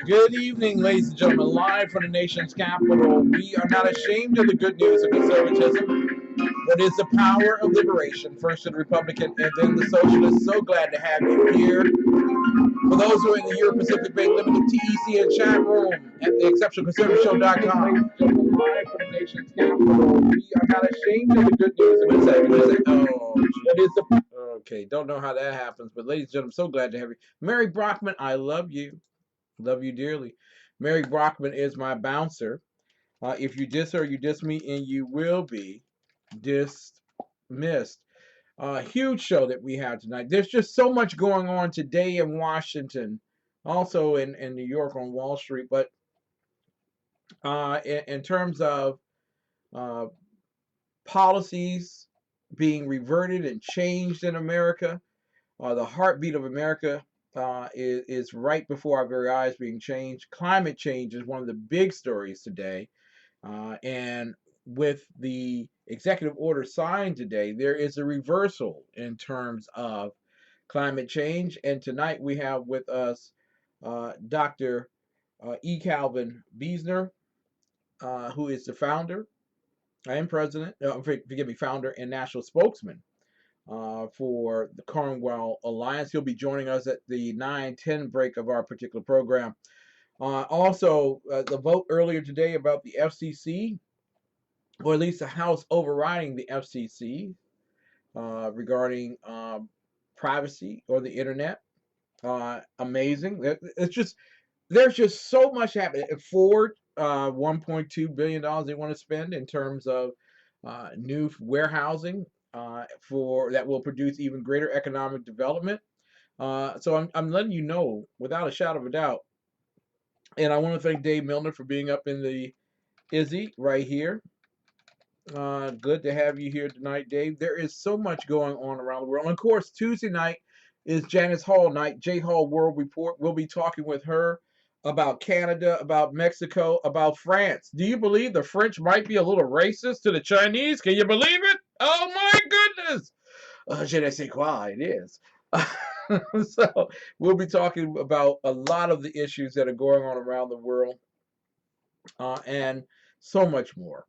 Good evening, ladies and gentlemen, live from the nation's capital. We are not ashamed of the good news of conservatism, but it's the power of liberation, first to the Republican and then the Socialist. So glad to have you here. For those who are in the Euro Pacific Bay Limited TECN chat room at the exceptionalconservativeshow.com. Live from the nation's capital. We are not ashamed of the good news. What is that? What is it? Oh, what is the... Okay, don't know how that happens, but ladies and gentlemen, so glad to have you. Mary Brockman, I love you. Love you dearly. Mary Brockman is my bouncer. If you diss her, you diss me, and you will be dismissed. Huge show that we have tonight. There's just so much going on today in Washington, also in New York on Wall Street. But in terms of uh, policies being reverted and changed in America, the heartbeat of America is right before our very eyes being changed. Climate change is one of the big stories today. And with the executive order signed today, there is a reversal in terms of climate change. And tonight we have with us Dr. E. Calvin Beisner, who is the founder and president, forgive me, founder and national spokesman for the Cornwall Alliance. He'll be joining us at the 9:10 break of our particular program. Also, the vote earlier today about the FCC, or at least the House overriding the FCC regarding privacy or the internet. Amazing. It's just there's just so much happening. Ford, $1.2 billion they want to spend in terms of new warehousing for that will produce even greater economic development. So I'm letting you know without a shadow of a doubt. And I want to thank Dave Milner for being up in the Izzy right here. Good to have you here tonight, Dave. There is so much going on around the world. And of course, Tuesday night is Janis Hall night, J Hall World Report. We'll be talking with her about Canada, about Mexico, about France. Do you believe the French might be a little racist to the Chinese? Can you believe it? Oh my goodness! Je ne sais quoi, it is. So we'll be talking about a lot of the issues that are going on around the world and so much more.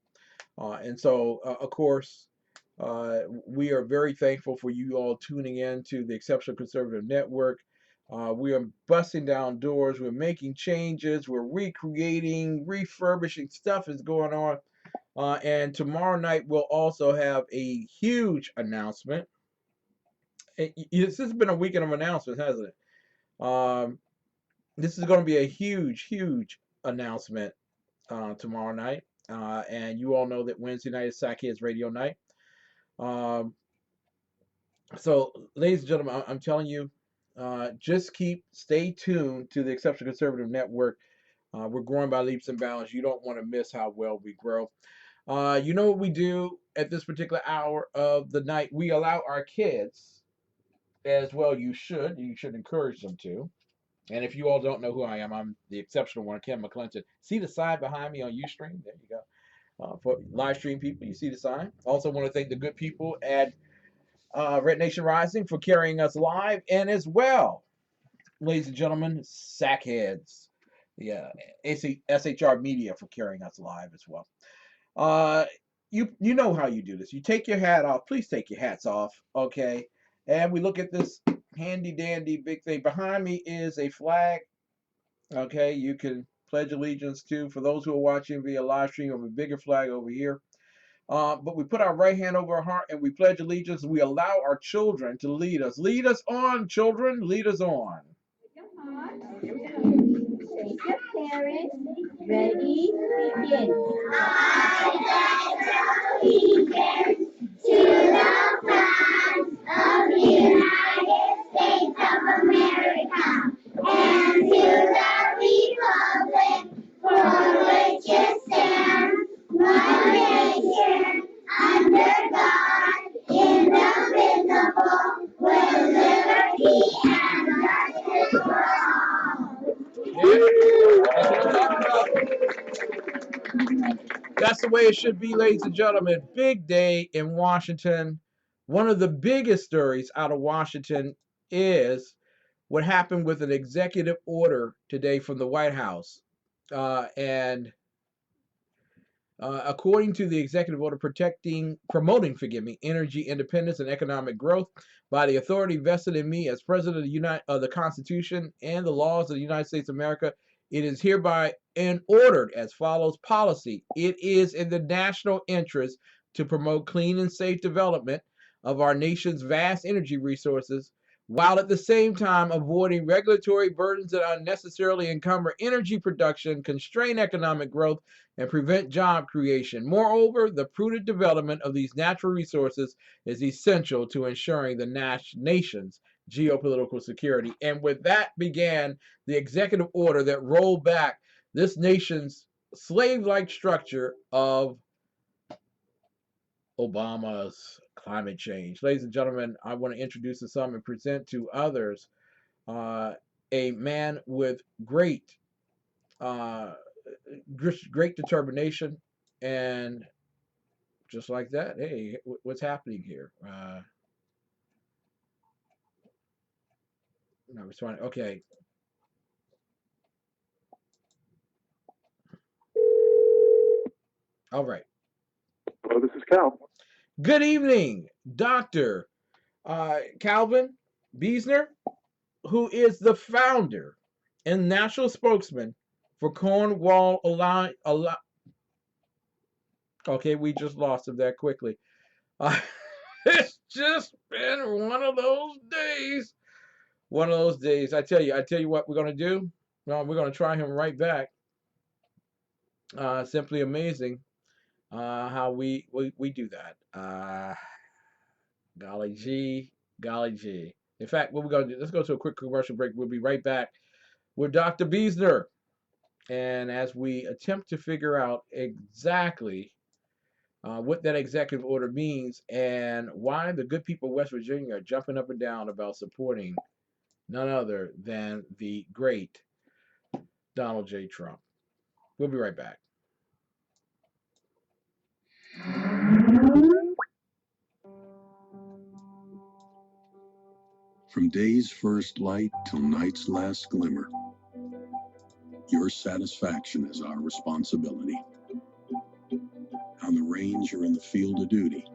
Of course, we are very thankful for you all tuning in to the Exceptional Conservative Network. We are busting down doors. We're making changes. We're recreating, refurbishing. Stuff is going on. And tomorrow night, we'll also have a huge announcement. This has been a weekend of announcements, hasn't it? This is going to be a huge, huge announcement tomorrow night. And you all know that Wednesday night is Sackheads Radio Night. So, ladies and gentlemen, I'm telling you, just stay tuned to the Exceptional Conservative Network. We're growing by leaps and bounds. You don't want to miss how well we grow. You know what we do at this particular hour of the night? We allow our kids, as well, you should encourage them to. And if you all don't know who I am, I'm the exceptional one, Ken McClinton. See the sign behind me on Ustream? There you go. For live stream people, you see the sign. Also want to thank the good people at Red Nation Rising for carrying us live, and as well, ladies and gentlemen, Sackheads, yeah, SHR Media for carrying us live as well. You know how you do this. You take your hat off. Please take your hats off, okay? And we look at this handy dandy big thing. Behind me is a flag. Okay, you can pledge allegiance to. For those who are watching via live stream, of a bigger flag over here. But we put our right hand over our heart and we pledge allegiance. We allow our children to lead us. Lead us on, children. Lead us on. Here we go. Say your parents. Ready? Begin. I pledge allegiance to the flag of the United States of America and to the republic for which it stands, one nation, under God, indivisible, with liberty and justice for all. Yeah, that's what I'm talking about. That's the way it should be, ladies and gentlemen. Big day in Washington. One of the biggest stories out of Washington is what happened with an executive order today from the White House. And according to the executive order promoting energy independence and economic growth by the authority vested in me as president of the Constitution and the laws of the United States of America, it is hereby and ordered as follows policy. It is in the national interest to promote clean and safe development of our nation's vast energy resources, while at the same time avoiding regulatory burdens that unnecessarily encumber energy production, constrain economic growth, and prevent job creation. Moreover, the prudent development of these natural resources is essential to ensuring the nation's geopolitical security. And with that began the executive order that rolled back this nation's slave-like structure of Obama's climate change. Ladies and gentlemen, I want to introduce to some and present to others a man with great determination, and just like that, hey, what's happening here? No, responding. Okay. All right. Hello, this is Cal. Good evening, Dr. Calvin Beisner, who is the founder and national spokesman for Cornwall Okay, we just lost him that quickly. It's just been one of those days. One of those days. I tell you what we're going to do. We're going to try him right back. Simply amazing how we do that. Golly gee. In fact, what we're going to do, let's go to a quick commercial break. We'll be right back with Dr. Beisner. And as we attempt to figure out exactly what that executive order means and why the good people of West Virginia are jumping up and down about supporting none other than the great Donald J. Trump. We'll be right back. From day's first light till night's last glimmer, your satisfaction is our responsibility. On the range or in the field of duty,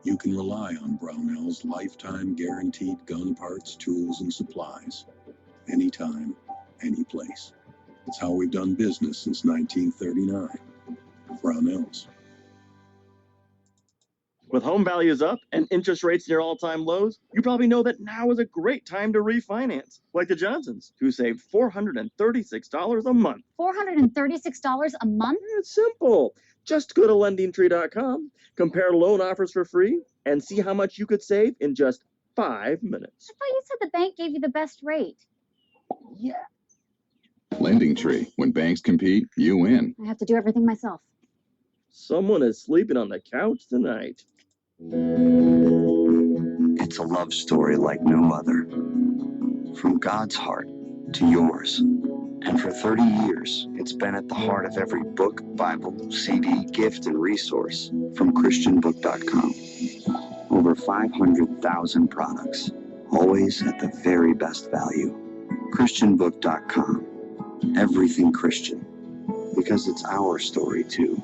you can rely on Brownell's lifetime guaranteed gun parts, tools, and supplies. Anytime, any place. It's how we've done business since 1939. Brownell's. With home values up and interest rates near all-time lows, you probably know that now is a great time to refinance, like the Johnsons, who saved $436 a month. $436 a month? It's simple. Just go to LendingTree.com, compare loan offers for free, and see how much you could save in just 5 minutes. I thought you said the bank gave you the best rate. Yeah. LendingTree. When banks compete, you win. I have to do everything myself. Someone is sleeping on the couch tonight. It's a love story like no other. From God's heart to yours. And for 30 years, it's been at the heart of every book, Bible, CD, gift, and resource from ChristianBook.com. Over 500,000 products, always at the very best value. ChristianBook.com. Everything Christian. Because it's our story, too.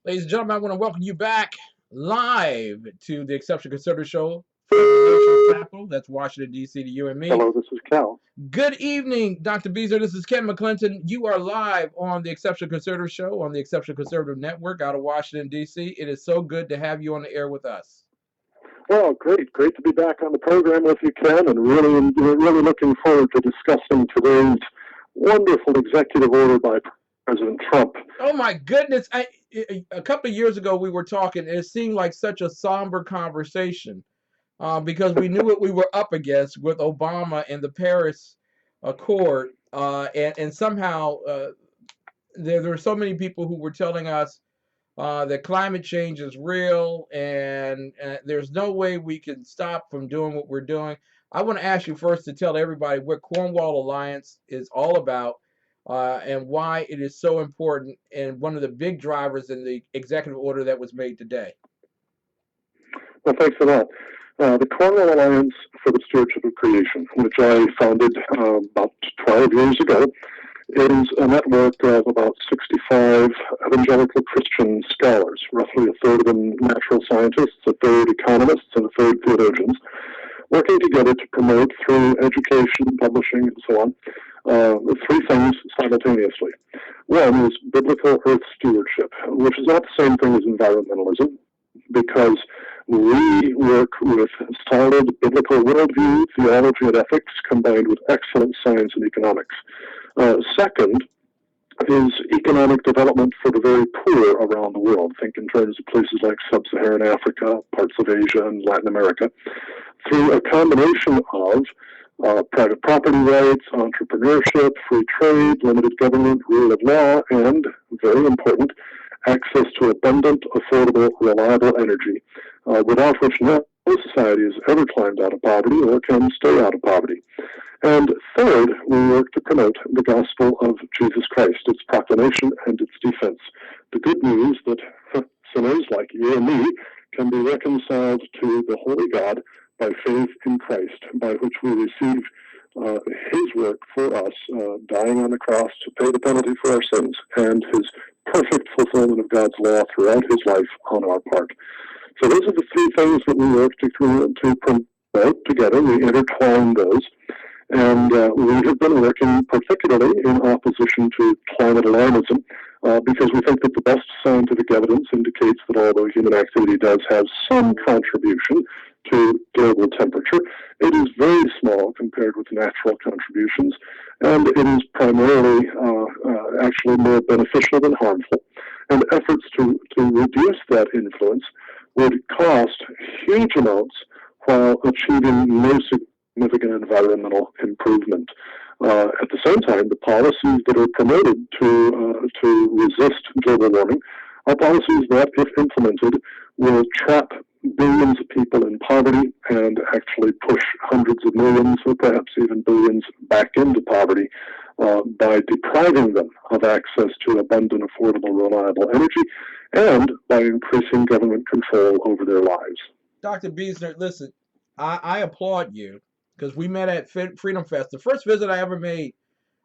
Ladies and gentlemen, I want to welcome you back. live to the Exceptional Conservative Show from the nation's capital. That's Washington, D.C. to you and me. Hello, this is Cal. Good evening, Dr. Beisner. This is Ken McClinton. You are live on the Exceptional Conservative Show on the Exceptional Conservative Network out of Washington, D.C. It is so good to have you on the air with us. Well, great to be back on the program with you, Ken, and really looking forward to discussing today's wonderful executive order by President Trump. Oh my goodness. A couple of years ago we were talking, and it seemed like such a somber conversation because we knew what we were up against with Obama and the Paris Accord, and somehow there were so many people who were telling us that climate change is real and there's no way we can stop from doing what we're doing. I want to ask you first to tell everybody what Cornwall Alliance is all about and why it is so important and one of the big drivers in the executive order that was made today. Well, thanks for that. The Cornwall Alliance for the Stewardship of Creation, which I founded about 12 years ago, is a network of about 65 evangelical Christian scholars, roughly a third of them natural scientists, a third economists, and a third theologians, working together to promote through education, publishing, and so on, three things simultaneously. One is biblical earth stewardship, which is not the same thing as environmentalism, because we work with solid biblical worldview, theology, and ethics combined with excellent science and economics. Second is economic development for the very poor around the world. Think in terms of places like sub-Saharan Africa, parts of Asia, and Latin America, through a combination of private property rights, entrepreneurship, free trade, limited government, rule of law, and, very important, access to abundant, affordable, reliable energy, without which no society has ever climbed out of poverty or can stay out of poverty. And third, we work to promote the gospel of Jesus Christ, its proclamation and its defense. The good news that sinners like you and me can be reconciled to the Holy God by faith in Christ, by which we receive his work for us, dying on the cross to pay the penalty for our sins, and his perfect fulfillment of God's law throughout his life on our part. So those are the three things that we work to promote together. We intertwine those. And we have been working particularly in opposition to climate alarmism because we think that the best scientific evidence indicates that although human activity does have some contribution to global temperature, it is very small compared with natural contributions, and it is primarily actually more beneficial than harmful. And efforts to reduce that influence would cost huge amounts while achieving no significant environmental improvement. At the same time, the policies that are promoted to resist global warming are policies that, if implemented, will trap billions of people in poverty and actually push hundreds of millions or perhaps even billions back into poverty by depriving them of access to abundant, affordable, reliable energy and by increasing government control over their lives. Dr. Beisner, listen, I applaud you because we met at Freedom Fest. The first visit I ever made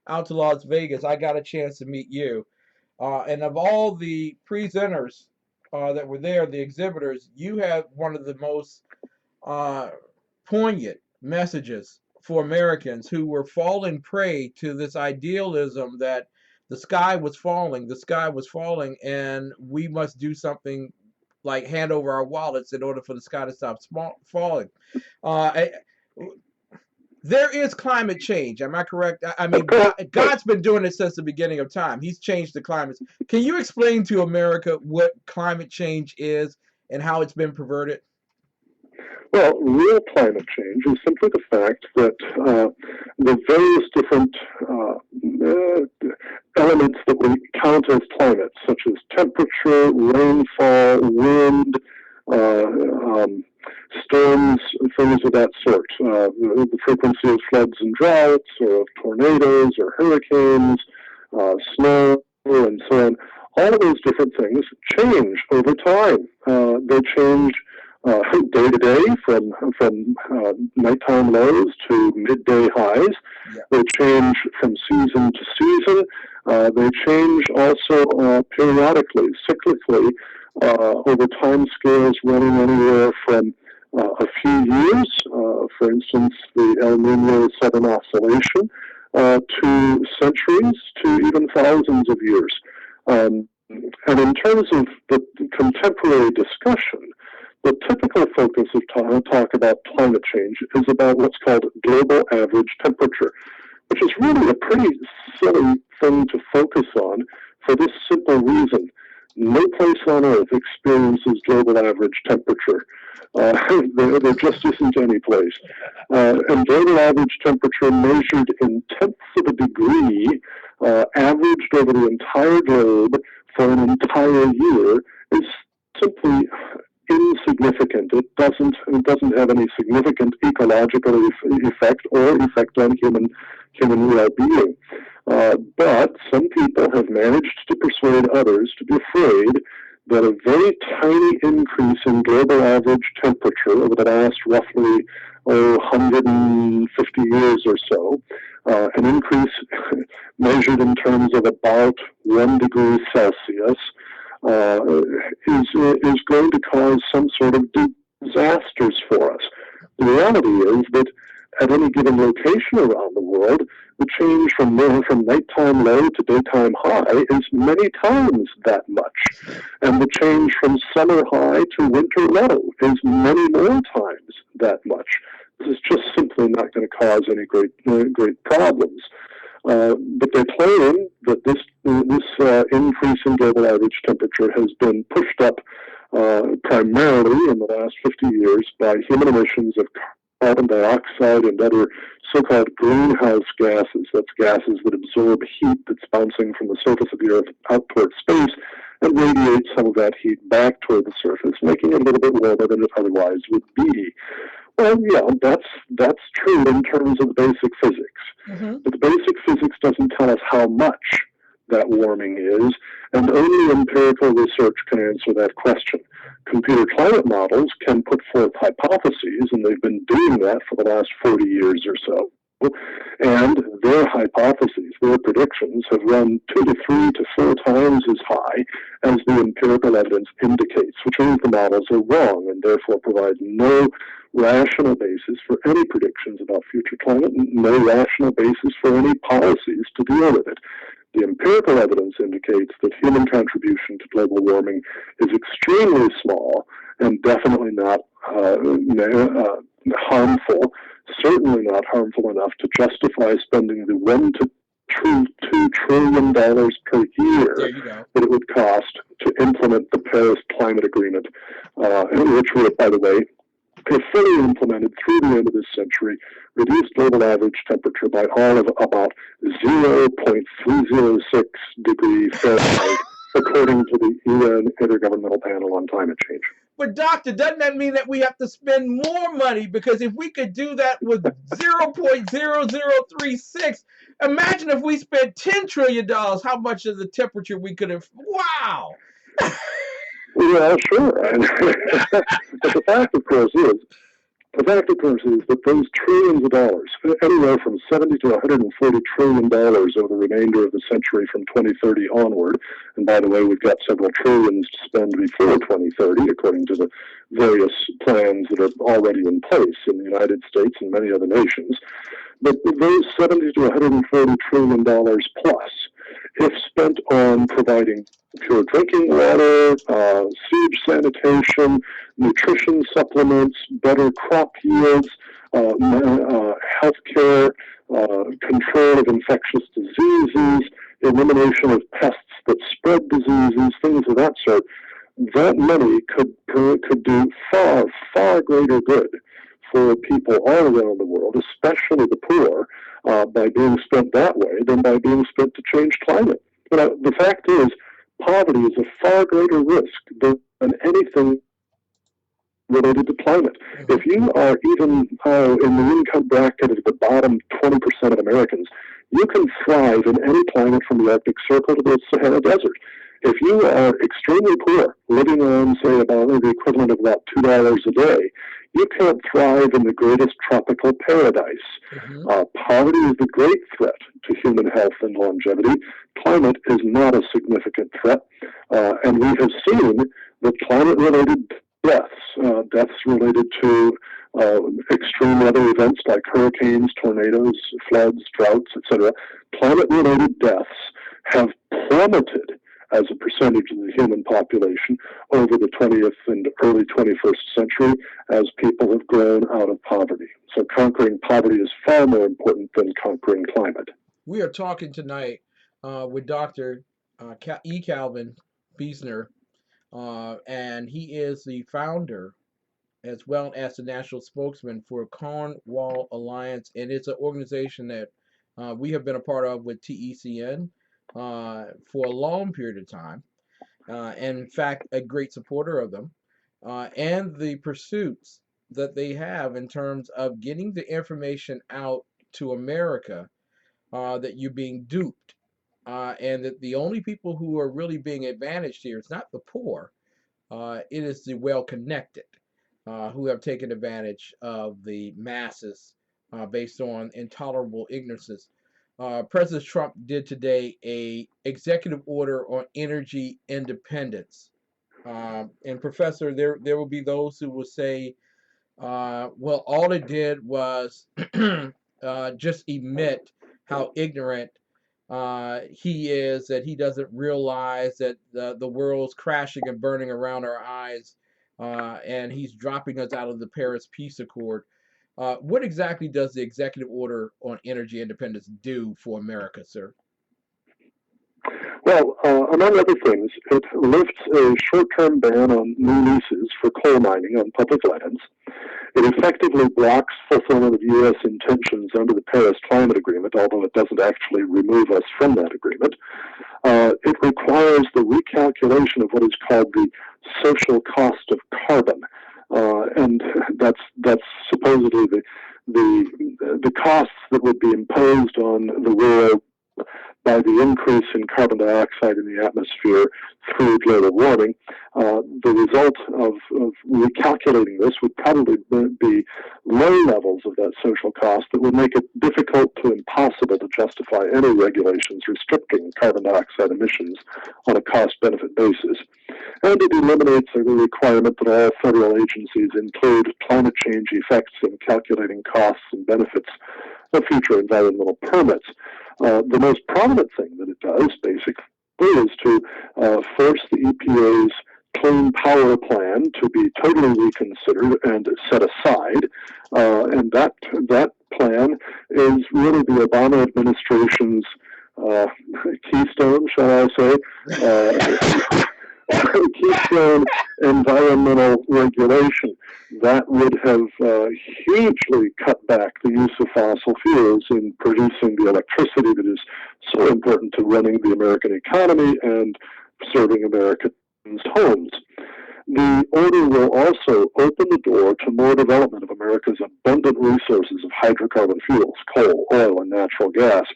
out to Las Vegas, I got a chance to meet you. And of all the presenters that were there, the exhibitors, you have one of the most poignant messages for Americans who were falling prey to this idealism that the sky was falling, and we must do something like hand over our wallets in order for the sky to stop falling. There is climate change. Am I correct? I mean, God's been doing it since the beginning of time. He's changed the climate. Can you explain to America what climate change is and how it's been perverted? Well, real climate change is simply the fact that the various different elements that we count as climate, such as temperature, rainfall, wind, storms, things of that sort, the frequency of floods and droughts, or of tornadoes or hurricanes, snow, and so on. All of those different things change over time. They change day to day, from nighttime lows to midday highs. Yeah. They change from season to season. They change also periodically, cyclically, over time scales running anywhere from a few years, for instance, the El Nino Southern Oscillation, to centuries, to even thousands of years. And in terms of the contemporary discussion, the typical focus of talk about climate change is about what's called global average temperature, which is really a pretty silly thing to focus on for this simple reason. No place on Earth experiences global average temperature. There just isn't any place. And global average temperature measured in tenths of a degree, averaged over the entire globe for an entire year, is simply insignificant. It doesn't have any significant ecological effect or effect on human well-being. But some people have managed to persuade others to be afraid that a very tiny increase in global average temperature over the last roughly 150 years or so, an increase measured in terms of about 1 degree Celsius, is going to cause some sort of disasters for us. The reality is that at any given location around the world, the change from nighttime low to daytime high is many times that much. And the change from summer high to winter low is many more times that much. This is just simply not going to cause any great problems. But they claim that this increase in global average temperature has been pushed up primarily in the last 50 years by human emissions of carbon dioxide and other so-called greenhouse gases. That's gases that absorb heat that's bouncing from the surface of the Earth out toward space and radiate some of that heat back toward the surface, making it a little bit warmer than it otherwise would be. Well, yeah, that's true in terms of the basic physics. Mm-hmm. But the basic physics doesn't tell us how much that warming is, and only empirical research can answer that question. Computer climate models can put forth hypotheses, and they've been doing that for the last 40 years or so. And their hypotheses, their predictions, have run 2 to 3 to 4 times as high as the empirical evidence indicates, which means the models are wrong and therefore provide no rational basis for any predictions about future climate, and no rational basis for any policies to deal with it. The empirical evidence indicates that human contribution to global warming is extremely small and definitely not harmful, certainly not harmful enough to justify spending the $1 to $2 trillion per year that it would cost to implement the Paris Climate Agreement, which would, by the way, if fully implemented through the end of this century, reduce global average temperature by all of about 0.306 degrees Fahrenheit, according to the UN Intergovernmental Panel on Climate Change. But doctor, doesn't that mean that we have to spend more money? Because if we could do that with 0.0036, imagine if we spent $10 trillion, how much of the temperature we could have. Wow! Yeah, sure. But the fact, of course, is that those trillions of dollars, anywhere from $70 to $140 trillion over the remainder of the century from 2030 onward, and by the way, we've got several trillions to spend before 2030, according to the various plans that are already in place in the United States and many other nations. But those $70 to $140 trillion plus, if spent on providing pure drinking water, sewage sanitation, nutrition supplements, better crop yields, healthcare, control of infectious diseases, elimination of pests that spread diseases, things of that sort, that money could do far, far greater good for people all around the world, especially the poor, by being spent that way than by being spent to change climate. The fact is, poverty is a far greater risk than anything related to climate. If you are even in the income bracket of the bottom 20% of Americans, you can thrive in any climate from the Arctic Circle to the Sahara Desert. If you are extremely poor, living on, say, about the equivalent of about $2 a day, you can't thrive in the greatest tropical paradise. Mm-hmm. Poverty is the great threat to human health and longevity. Climate is not a significant threat. And we have seen the climate-related deaths, deaths related to extreme weather events like hurricanes, tornadoes, floods, droughts, etc., climate-related deaths have plummeted as a percentage of the human population over the 20th and early 21st century as people have grown out of poverty. So conquering poverty is far more important than conquering climate. We are talking tonight with Dr. E. Calvin Beisner, and he is the founder as well as the national spokesman for Cornwall Alliance, and it's an organization that we have been a part of with TECN for a long period of time, and in fact, a great supporter of them, and the pursuits that they have in terms of getting the information out to America that you're being duped, and that the only people who are really being advantaged here is not the poor, it is the well-connected who have taken advantage of the masses based on intolerable ignorances. President Trump did today a executive order on energy independence. And Professor, there will be those who will say, well, all it did was just emit how ignorant he is, that he doesn't realize that the world's crashing and burning around our eyes, and he's dropping us out of the Paris Peace Accord. What exactly does the executive order on energy independence do for America, sir? Well, among other things, it lifts a short-term ban on new leases for coal mining on public lands. It effectively blocks fulfillment of U.S. intentions under the Paris Climate Agreement, although it doesn't actually remove us from that agreement. It requires the recalculation of what is called the social cost of carbon, and that's supposedly the costs that would be imposed on the world by the increase in carbon dioxide in the atmosphere through global warming. The result of recalculating this would probably be low levels of that social cost that would make it difficult to impossible to justify any regulations restricting carbon dioxide emissions on a cost-benefit basis. And it eliminates the requirement that all federal agencies include climate change effects in calculating costs and benefits of future environmental permits. The most prominent thing that it does, basically, is to force the EPA's Clean Power Plan to be totally reconsidered and set aside. And that plan is really the Obama administration's keystone, shall I say, keystone environmental regulation that would have hugely cut back the use of fossil fuels in producing the electricity that is so important to running the American economy and serving Americans' homes. The order will also open the door to more development of America's abundant resources of hydrocarbon fuels, coal, oil, and natural gas.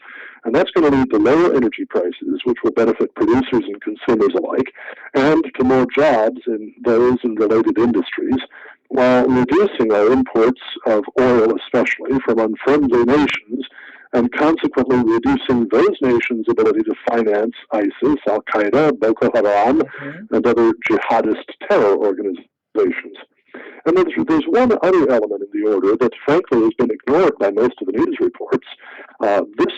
And that's going to lead to lower energy prices, which will benefit producers and consumers alike, and to more jobs in those and related industries, while reducing our imports of oil, especially from unfriendly nations, and consequently reducing those nations' ability to finance ISIS, Al-Qaeda, Boko Haram, and other jihadist terror organizations. And there's one other element in the order that frankly has been ignored by most of the news reports. This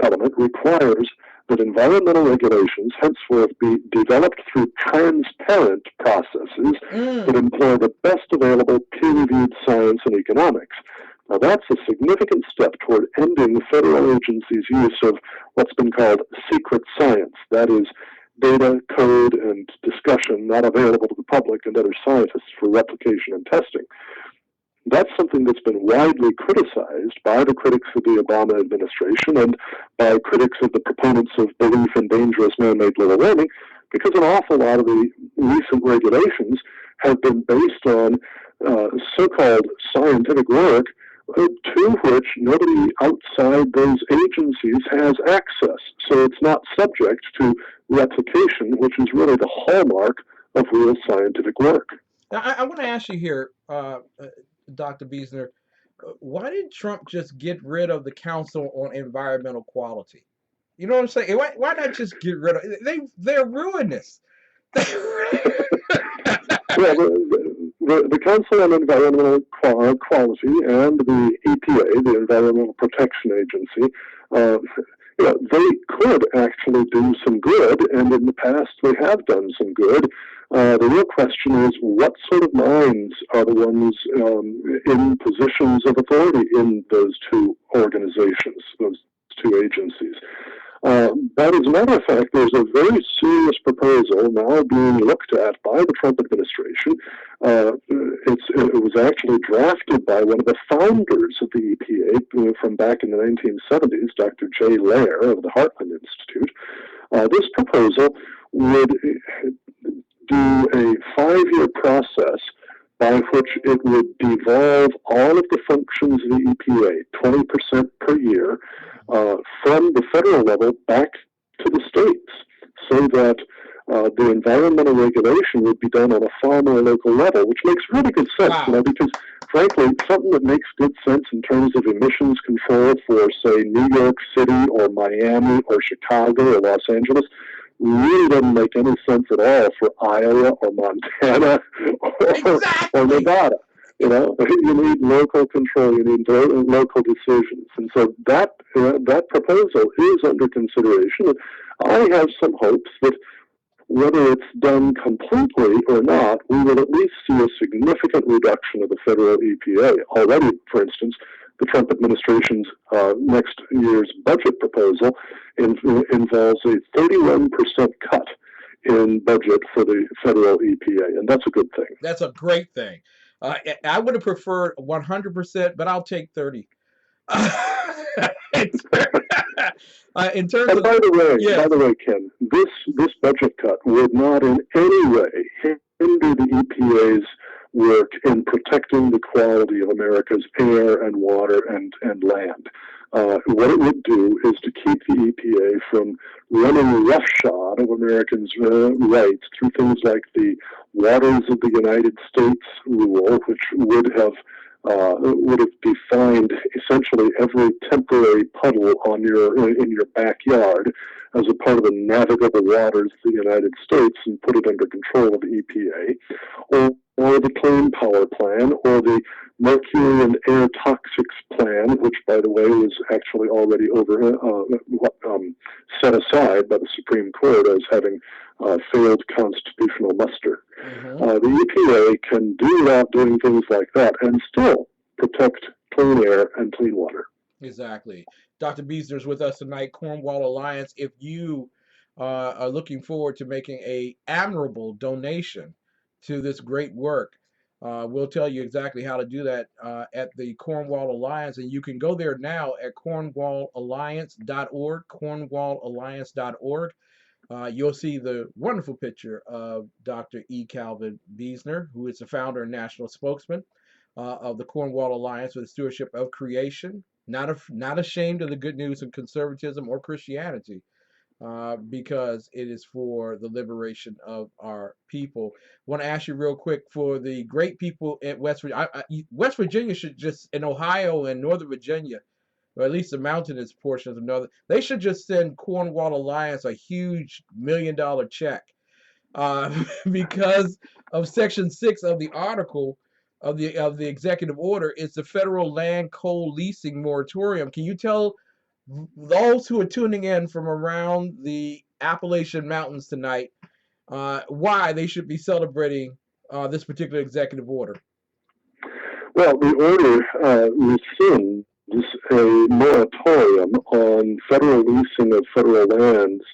element requires that environmental regulations henceforth be developed through transparent processes that employ the best available peer-reviewed science and economics. Now, that's a significant step toward ending the federal agency's use of what's been called secret science. That is, data, code, and discussion not available to the public and other scientists for replication and testing. That's something that's been widely criticized by the critics of the Obama administration and by critics of the proponents of belief in dangerous man-made global warming, because an awful lot of the recent regulations have been based on so-called scientific work to which nobody outside those agencies has access. So it's not subject to replication, which is really the hallmark of real scientific work. Now, I want to ask you here, Dr. Beisner, why did Trump just get rid of the Council on Environmental Quality? You know what I'm saying? Why not just get rid of it? They're ruinous. Well, the Council on Environmental Quality and the EPA, the Environmental Protection Agency, they could actually do some good, and in the past they have done some good. The real question is, what sort of minds are the ones in positions of authority in those two organizations, those two agencies? But as a matter of fact, there's a very serious proposal now being looked at by the Trump administration. It was actually drafted by one of the founders of the EPA from back in the 1970s, Dr. Jay Lair of the Heartland Institute. This proposal would do a 5-year process by which it would devolve all of the functions of the EPA, 20% per year, from the federal level back to the states, so that the environmental regulation would be done on a far more local level, which makes really good sense, because frankly, something that makes good sense in terms of emissions control for, say, New York City or Miami or Chicago or Los Angeles really doesn't make any sense at all for Iowa or Montana or Nevada. You need local control, you need local decisions. And so that proposal is under consideration. I have some hopes that whether it's done completely or not, we will at least see a significant reduction of the federal EPA. Already, for instance, the Trump administration's next year's budget proposal involves a 31% cut in budget for the federal EPA, and that's a good thing. That's a great thing. I would have preferred 100%, but I'll take 30. In terms of, by the way, Ken, this budget cut would not in any way hinder the EPA's work in protecting the quality of America's air and water and land. What it would do is to keep the EPA from running roughshod of Americans' rights through things like the Waters of the United States rule, which would have defined essentially every temporary puddle in your backyard as a part of the navigable waters of the United States and put it under control of the EPA, or the Clean Power Plan, or the Mercury and Air Toxics Plan, which, by the way, was actually already set aside by the Supreme Court as having failed constitutional muster. The EPA can do without doing things like that and still protect clean air and clean water. Exactly. Dr. Beisner is with us tonight, Cornwall Alliance. If you are looking forward to making an admirable donation to this great work, we'll tell you exactly how to do that at the Cornwall Alliance, and you can go there now at cornwallalliance.org, cornwallalliance.org. You'll see the wonderful picture of Dr. E. Calvin Beisner, who is the founder and national spokesman of the Cornwall Alliance for the Stewardship of Creation, not ashamed of the good news of conservatism or Christianity, because it is for the liberation of our people. I want to ask you real quick, for the great people at West Virginia, West Virginia should just, in Ohio and Northern Virginia, or at least the mountainous portions of Northern, they should just send Cornwall Alliance a huge $1 million check because of Section 6 of the article of the executive order. It's the federal land coal leasing moratorium. Can you tell those who are tuning in from around the Appalachian Mountains tonight why they should be celebrating this particular executive order? Well, the order rescinds a moratorium on federal leasing of federal lands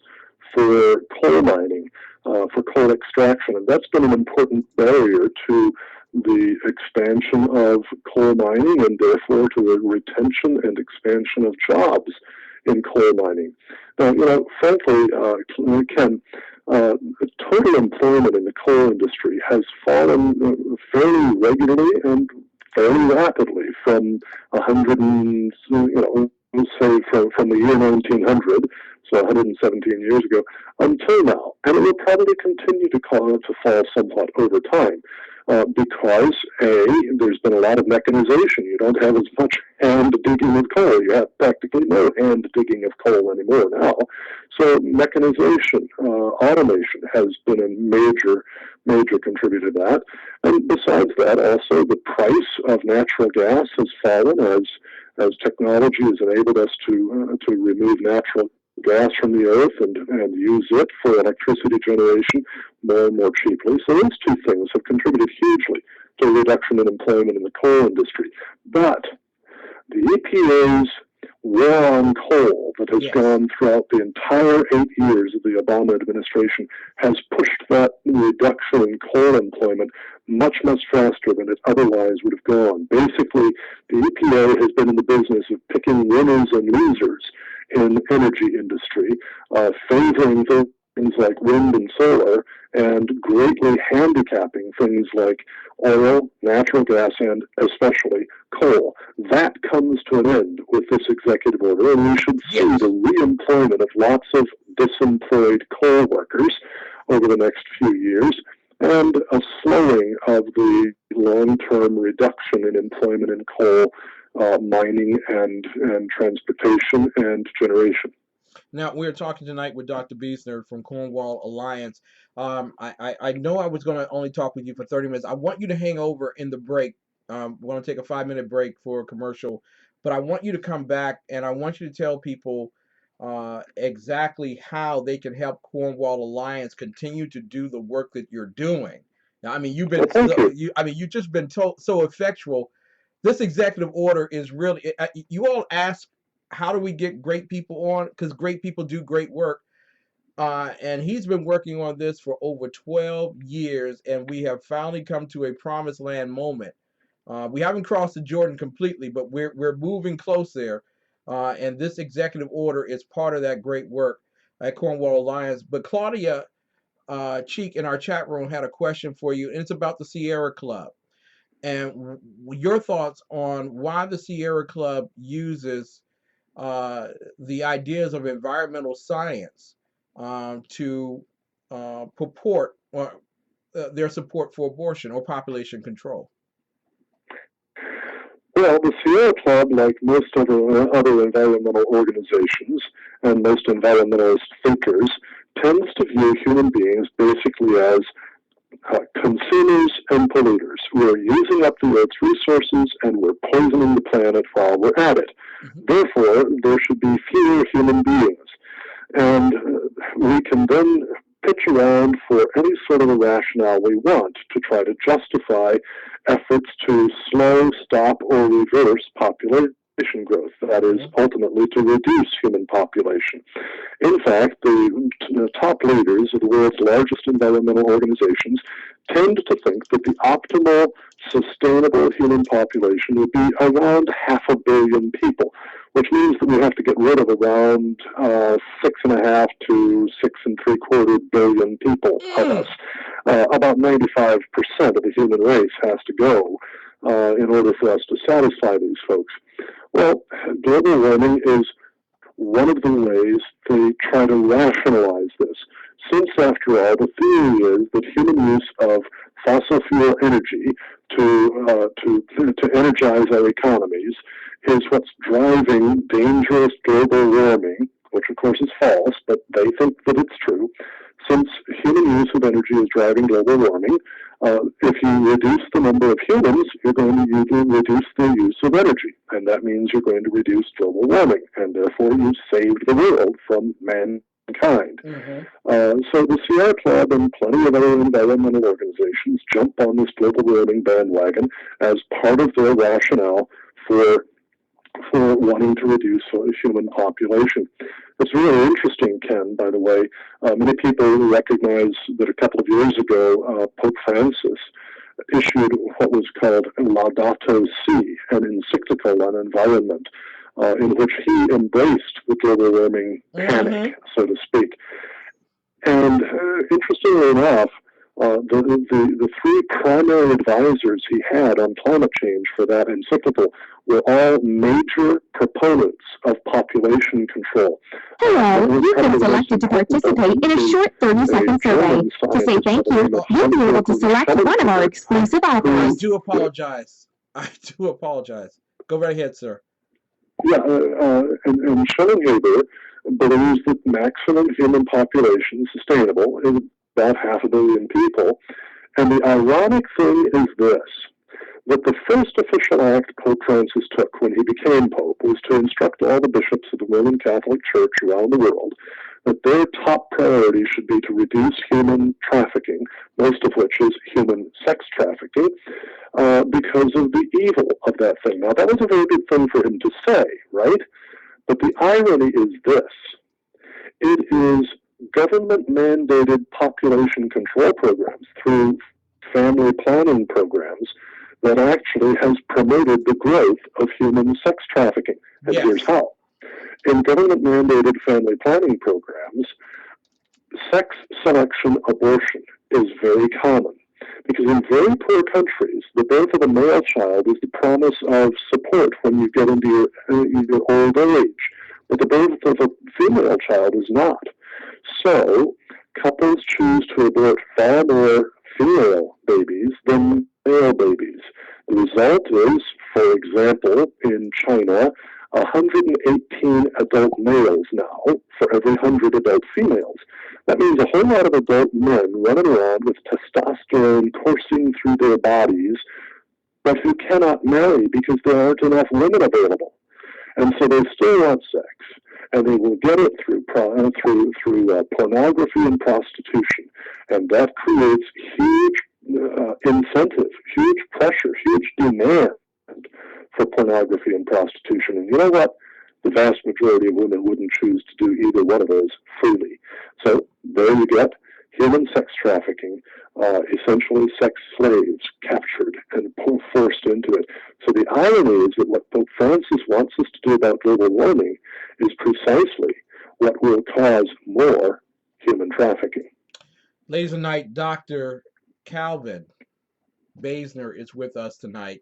for coal mining, for coal extraction, and that's been an important barrier to the expansion of coal mining and therefore to the retention and expansion of jobs in coal mining. Now, frankly, Ken, total employment in the coal industry has fallen fairly regularly and fairly rapidly from 100 and, say from the year 1900, so 117 years ago, until now. And it will probably continue to fall somewhat over time. because there's been a lot of mechanization. You don't have as much hand digging of coal. You have practically no hand digging of coal anymore now. So mechanization, automation has been a major contributor to that. And besides that, also the price of natural gas has fallen as technology has enabled us to remove natural gas from the earth and use it for electricity generation more and more cheaply. So those two things have contributed hugely to a reduction in employment in the coal industry. But the EPA's war on coal that has gone throughout the entire 8 years of the Obama administration has pushed that reduction in coal employment much faster than it otherwise would have gone. Basically, the EPA has been in the business of picking winners and losers in the energy industry, favoring things like wind and solar, and greatly handicapping things like oil, natural gas, and especially coal. That comes to an end with this executive order, and we should see the reemployment of lots of disemplloyed coal workers over the next few years, and a slowing of the long-term reduction in employment in coal, mining, and transportation and generation. Now, we're talking tonight with Dr. Beisner from Cornwall Alliance. I know I was going to only talk with you for 30 minutes. I want you to hang over in the break. We're going to take a 5-minute break for a commercial, but I want you to come back, and I want you to tell people exactly how they can help Cornwall Alliance continue to do the work that you're doing. Now, I mean, you've been you've just been so effectual. This executive order is really. You all ask, how do we get great people on? Because great people do great work. And he's been working on this for over 12 years, and we have finally come to a promised land moment. We haven't crossed the Jordan completely, but we're moving close there. And this executive order is part of that great work at Cornwall Alliance. But Claudia Cheek in our chat room had a question for you, and it's about the Sierra Club. And your thoughts on why the Sierra Club uses the ideas of environmental science to purport their support for abortion or population control. Well, the Sierra Club, like most other environmental organizations and most environmentalist thinkers, tends to view human beings basically as consumers and polluters. We're using up the Earth's resources and we're poisoning the planet while we're at it. Therefore, there should be fewer human beings. And we can then pitch around for any sort of a rationale we want to try to justify efforts to slow, stop, or reverse population growth. That is, ultimately to reduce human population. In fact, the top leaders of the world's largest environmental organizations tend to think that the optimal sustainable human population would be around 500 million people, which means that we have to get rid of around 6.5 to 6.75 billion people of us. About 95% of the human race has to go in order for us to satisfy these folks. Well, global warming is one of the ways they try to rationalize this. Since, after all, the theory is that human use of fossil fuel energy to energize our economies is what's driving dangerous global warming, which of course is false, but they think that it's true. Since human use of energy is driving global warming, if you reduce the number of humans, you're going to reduce the use of energy, and that means you're going to reduce global warming, and therefore you've saved the world from mankind. So the Sierra Club and plenty of other environmental organizations jump on this global warming bandwagon as part of their rationale for wanting to reduce human population. It's really interesting, Ken, by the way. Many people recognize that a couple of years ago, Pope Francis issued what was called Laudato Si, an encyclical on environment, in which he embraced the global warming panic, so to speak. And interestingly enough, the three primary advisors he had on climate change for that encyclical were all major proponents of population control. Hello, you've been selected to participate in a short 30-second survey. To say thank you, you'll be able to select one of our exclusive I offers. do apologize. I do apologize. Go right ahead, sir. Yeah, and Schellenhaber believes that maximum human population sustainable is about 500 million people. And the ironic thing is this, that the first official act Pope Francis took when he became Pope was to instruct all the bishops of the Roman Catholic Church around the world that their top priority should be to reduce human trafficking, most of which is human sex trafficking, because of the evil of that thing. Now, that was a very good thing for him to say, right? But the irony is this. It is government-mandated population control programs through family planning programs that actually has promoted the growth of human sex trafficking. And Yes. here's how. In government-mandated family planning programs, sex selection abortion is very common. Because in very poor countries, the birth of a male child is the promise of support when you get into your old age. But the birth of a female child is not. So, couples choose to abort far more female babies than male babies. The result is, for example, in China, 118 adult males now for every 100 adult females. That means a whole lot of adult men running around with testosterone coursing through their bodies, but who cannot marry because there aren't enough women available. And so they still want sex, and they will get it through pornography and prostitution. And that creates huge incentive, huge pressure, huge demand for pornography and prostitution. And you know what? The vast majority of women wouldn't choose to do either one of those freely. So there you get human sex trafficking, essentially sex slaves captured and forced into it. So the irony is that what Pope Francis wants us to do about global warming is precisely what will cause more human trafficking. Ladies and gentlemen, Dr. Calvin Beisner is with us tonight.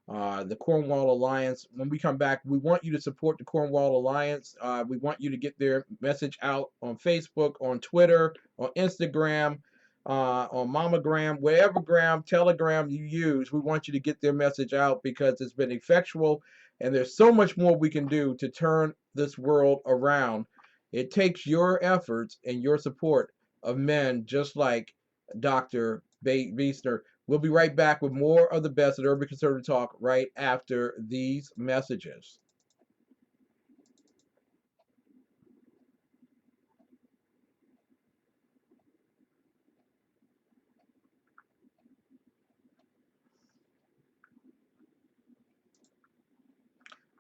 The Cornwall Alliance. When we come back, we want you to support the Cornwall Alliance. We want you to get their message out on Facebook, on Twitter, on Instagram, on Mamagram, whatever Telegram you use. We want you to get their message out because it's been effectual, and there's so much more we can do to turn this world around. It takes your efforts and your support of men just like Dr. Beisner. We'll be right back with more of the best at Urban Conservative Talk right after these messages.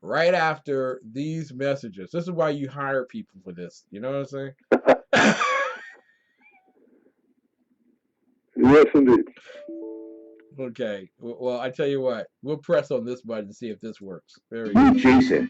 Right after these messages. This is why you hire people for this. You know what I'm saying? Yes, indeed. Okay. Well, I tell you what. We'll press on this button to see if this works. There we Meet go. Jason.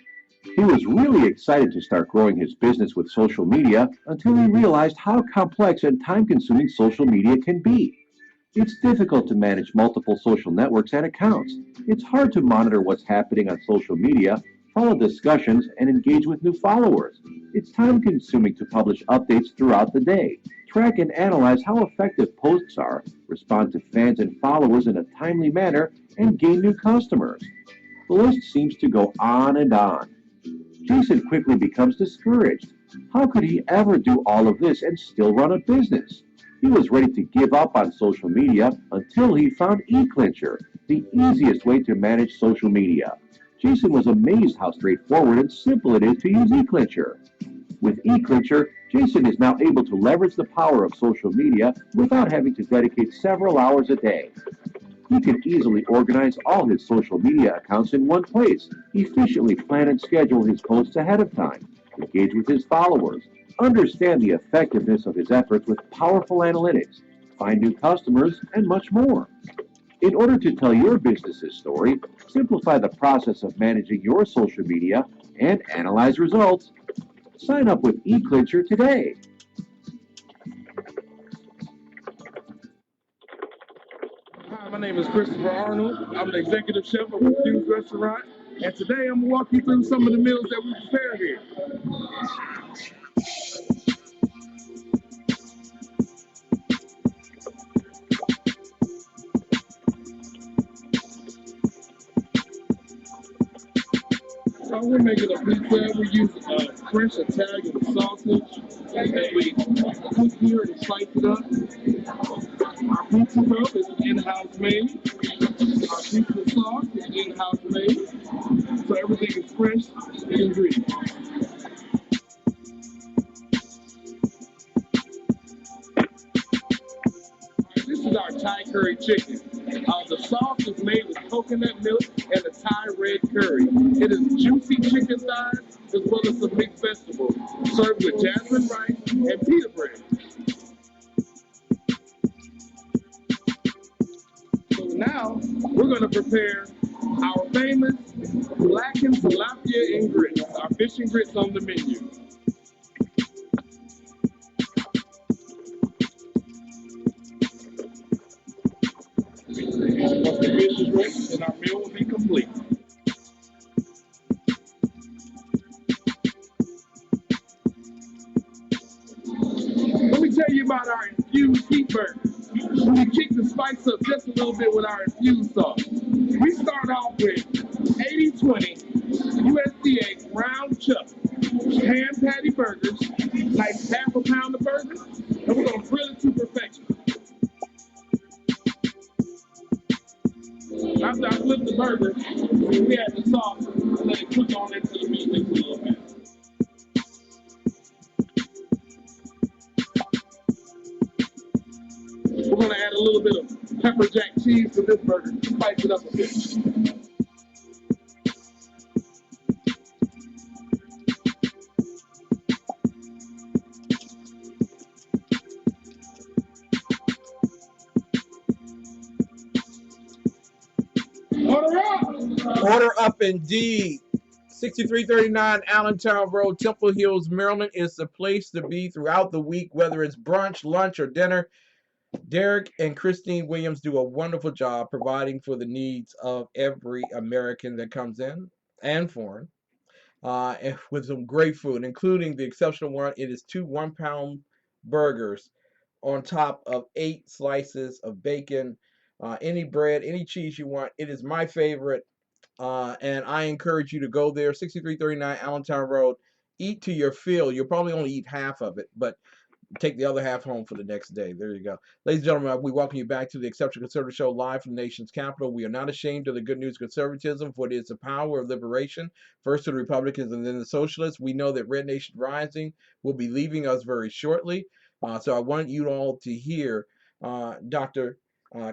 He was really excited to start growing his business with social media until he realized how complex and time-consuming social media can be. It's difficult to manage multiple social networks and accounts. It's hard to monitor what's happening on social media, follow discussions, and engage with new followers. It's time-consuming to publish updates throughout the day, track and analyze how effective posts are, respond to fans and followers in a timely manner, and gain new customers. The list seems to go on and on. Jason quickly becomes discouraged. How could he ever do all of this and still run a business? He was ready to give up on social media until he found eClincher, the easiest way to manage social media. Jason was amazed how straightforward and simple it is to use eClincher. With eClincher, Jason is now able to leverage the power of social media without having to dedicate several hours a day. He can easily organize all his social media accounts in one place, efficiently plan and schedule his posts ahead of time, engage with his followers, understand the effectiveness of his efforts with powerful analytics, find new customers, and much more. In order to tell your business's story, simplify the process of managing your social media, and analyze results, sign up with eClincher today. Hi, my name is Christopher Arnold. I'm the executive chef of a Fuse restaurant And today I'm gonna walk you through some of the meals that we prepare here. So we're making a pizza. We use French Italian sausage that we cook here and slice it up. Our pizza dough is in-house made. Our pizza sauce is in-house made. So everything is fresh ingredients. This is our Thai curry chicken. The sauce is made with coconut milk and a Thai red curry. It is juicy chicken thighs as well as some mixed vegetables, served with jasmine rice and pita bread. So now we're going to prepare our famous blackened tilapia and grits, our fish and grits on the menu. Once the fish is ready, then our meal will be complete. Let me tell you about our infused heat burgers. We kick the spice up just a little bit with our infused sauce. We start off with 80-20 USDA ground chuck ham patty burgers, like half a pound of burgers, and we're gonna grill it to perfection. After I flip the burger, we add the sauce and let it cook on into the meat just a little bit. We're gonna add a little bit of pepper jack cheese to this burger to spice it up a bit. Order up! Order up indeed. 6339 Allentown Road, Temple Hills, Maryland is the place to be throughout the week, whether it's brunch, lunch, or dinner. Derek and Christine Williams do a wonderful job providing for the needs of every American that comes in and foreign, and with some great food, including the exceptional one. It is 2 1-pound burgers on top of 8 slices of bacon, any bread, any cheese you want. It is my favorite, and I encourage you to go there. 6339 Allentown Road. Eat to your fill. You'll probably only eat half of it, but take the other half home for the next day. There you go. Ladies and gentlemen, we welcome you back to the Exceptional Conservative Show, live from the nation's capital. We are not ashamed of the good news of conservatism, for it is the power of liberation, first to the Republicans and then the Socialists. We know that Red Nation Rising will be leaving us very shortly. So I want you all to hear Dr.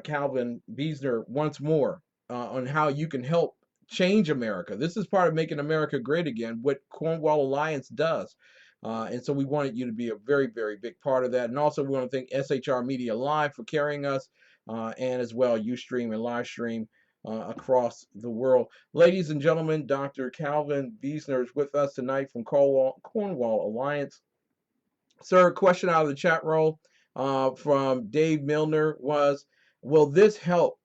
Calvin Beisner once more on how you can help change America. This is part of making America great again, what Cornwall Alliance does. And so we wanted you to be a very, very big part of that. And also we want to thank SHR Media Live for carrying us, and as well Ustream and Livestream across the world. Ladies and gentlemen, Dr. Calvin Beisner is with us tonight from Cornwall Alliance. Sir, question out of the chat roll from Dave Milner was, will this help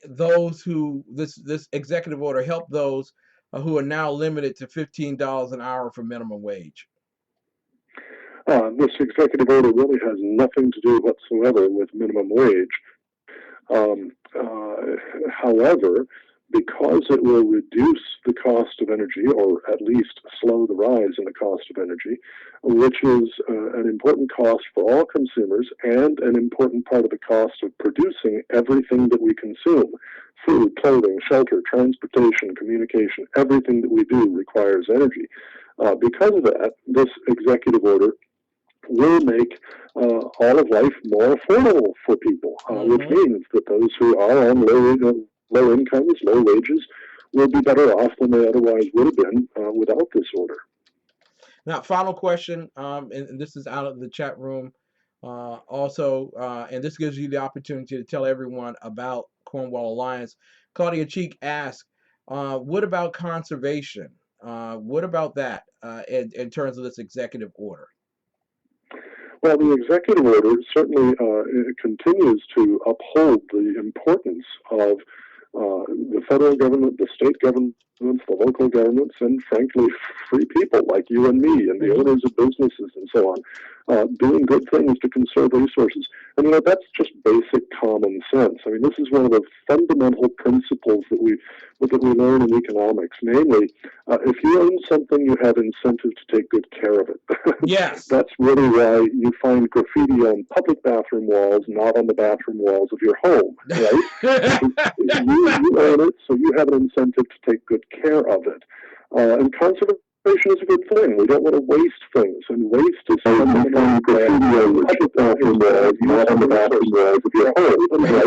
those who, this executive order help those who are now limited to $15 an hour for minimum wage? This executive order really has nothing to do whatsoever with minimum wage. However, because it will reduce the cost of energy, or at least slow the rise in the cost of energy, which is an important cost for all consumers and an important part of the cost of producing everything that we consume. Food, clothing, shelter, transportation, communication, everything that we do requires energy. Because of that, this executive order will make all of life more affordable for people, which means that those who are on low incomes, low wages, will be better off than they otherwise would have been without this order. Now, final question, and this is out of the chat room also, and this gives you the opportunity to tell everyone about Cornwall Alliance. Claudia Cheek asked, what about conservation? What about that in terms of this executive order? Well, the executive order certainly continues to uphold the importance of The federal government, the state governments, the local governments, and frankly, free people like you and me, and the owners of businesses and so on, doing good things to conserve resources. And that's just basic common sense. I mean, this is one of the fundamental principles that we learn in economics. Namely, if you own something, you have incentive to take good care of it. Yes. That's really why you find graffiti on public bathroom walls, not on the bathroom walls of your home, right? you own it, so you have an incentive to take good care of it. And conservation is a good thing. We don't want to waste things, and waste is something that graffiti on the public bathroom walls, not on the bathroom walls of your home, right?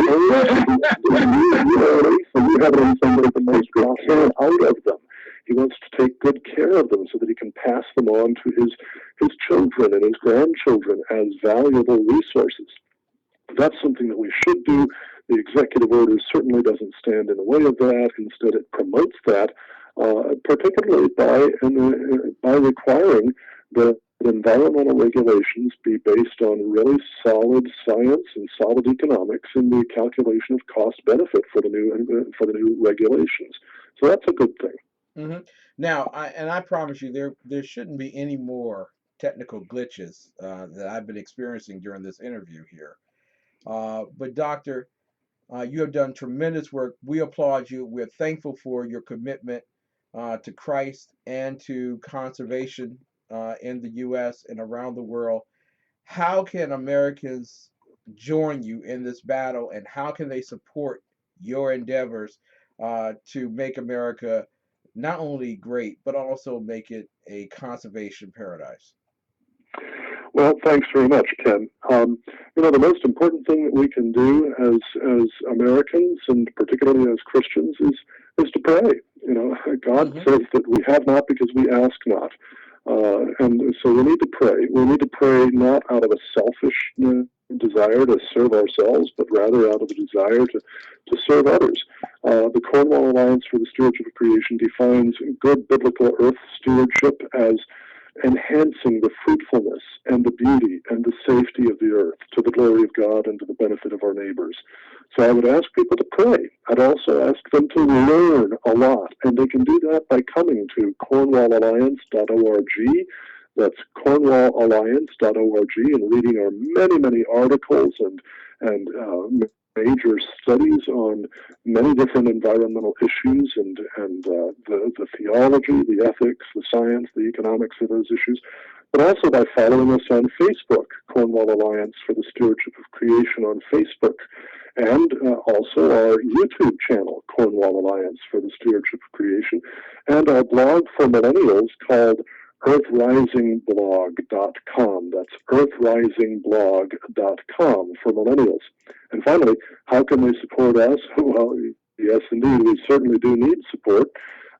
You own it, so you have an incentive to take good care out of them. He wants to take good care of them so that he can pass them on to his children and his grandchildren as valuable resources. That's something that we should do. The executive order certainly doesn't stand in the way of that. Instead, it promotes that, particularly by requiring that environmental regulations be based on really solid science and solid economics in the calculation of cost benefit for the new regulations. So that's a good thing. Mm-hmm. Now, I promise you, there shouldn't be any more technical glitches that I've been experiencing during this interview here. But Doctor, you have done tremendous work. We applaud you. We're thankful for your commitment to Christ and to conservation in the U.S. and around the world. How can Americans join you in this battle, and how can they support your endeavors to make America not only great, but also make it a conservation paradise? Well, thanks very much, Ken. The most important thing that we can do as Americans, and particularly as Christians, is to pray. God says that we have not because we ask not. And so we need to pray. We need to pray not out of a selfish desire to serve ourselves, but rather out of a desire to serve others. The Cornwall Alliance for the Stewardship of Creation defines good biblical earth stewardship as enhancing the fruitfulness and the beauty and the safety of the earth to the glory of God and to the benefit of our neighbors. So I would ask people to pray. I'd also ask them to learn a lot, and they can do that by coming to cornwallalliance.org. That's cornwallalliance.org, and reading our many, many articles and major studies on many different environmental issues and the theology, the ethics, the science, the economics of those issues, but also by following us on Facebook, Cornwall Alliance for the Stewardship of Creation on Facebook, and also our YouTube channel, Cornwall Alliance for the Stewardship of Creation, and our blog for millennials called earthrisingblog.com. That's earthrisingblog.com for millennials. And finally, how can they support us? Well, yes, indeed, we certainly do need support.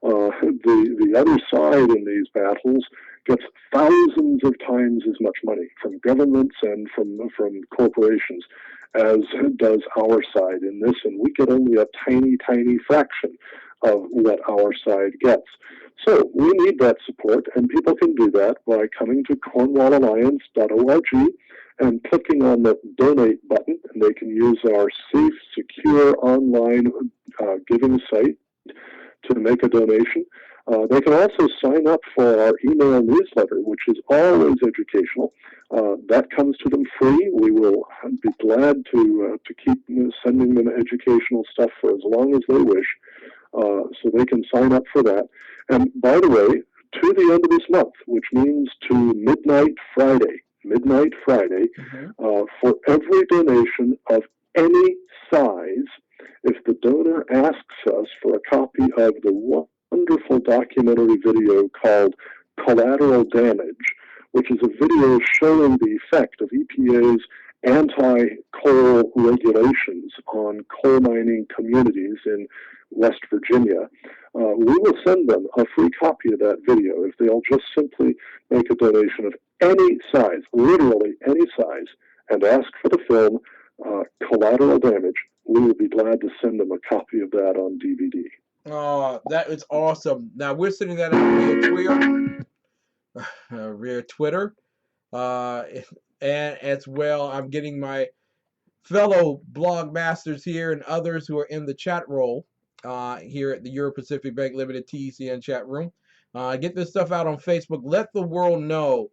The other side in these battles gets thousands of times as much money from governments and from corporations as does our side in this, and we get only a tiny, tiny fraction of what our side gets. So we need that support, and people can do that by coming to cornwallalliance.org and clicking on the donate button, and they can use our safe, secure online giving site to make a donation. They can also sign up for our email newsletter, which is always educational. That comes to them free. We will be glad to keep sending them educational stuff for as long as they wish. So they can sign up for that. And by the way, to the end of this month, which means to midnight Friday, for every donation of any size, if the donor asks us for a copy of the wonderful documentary video called Collateral Damage, which is a video showing the effect of EPA's anti-coal regulations on coal mining communities in West Virginia, we will send them a free copy of that video if they'll just simply make a donation of any size, literally any size, and ask for the film Collateral Damage. We will be glad to send them a copy of that on DVD. Oh, that is awesome. Now, we're sending that out via Twitter, and as well, I'm getting my fellow blog masters here and others who are in the chat roll here at the Euro Pacific Bank Limited TECN chat room. Get this stuff out on Facebook. Let the world know.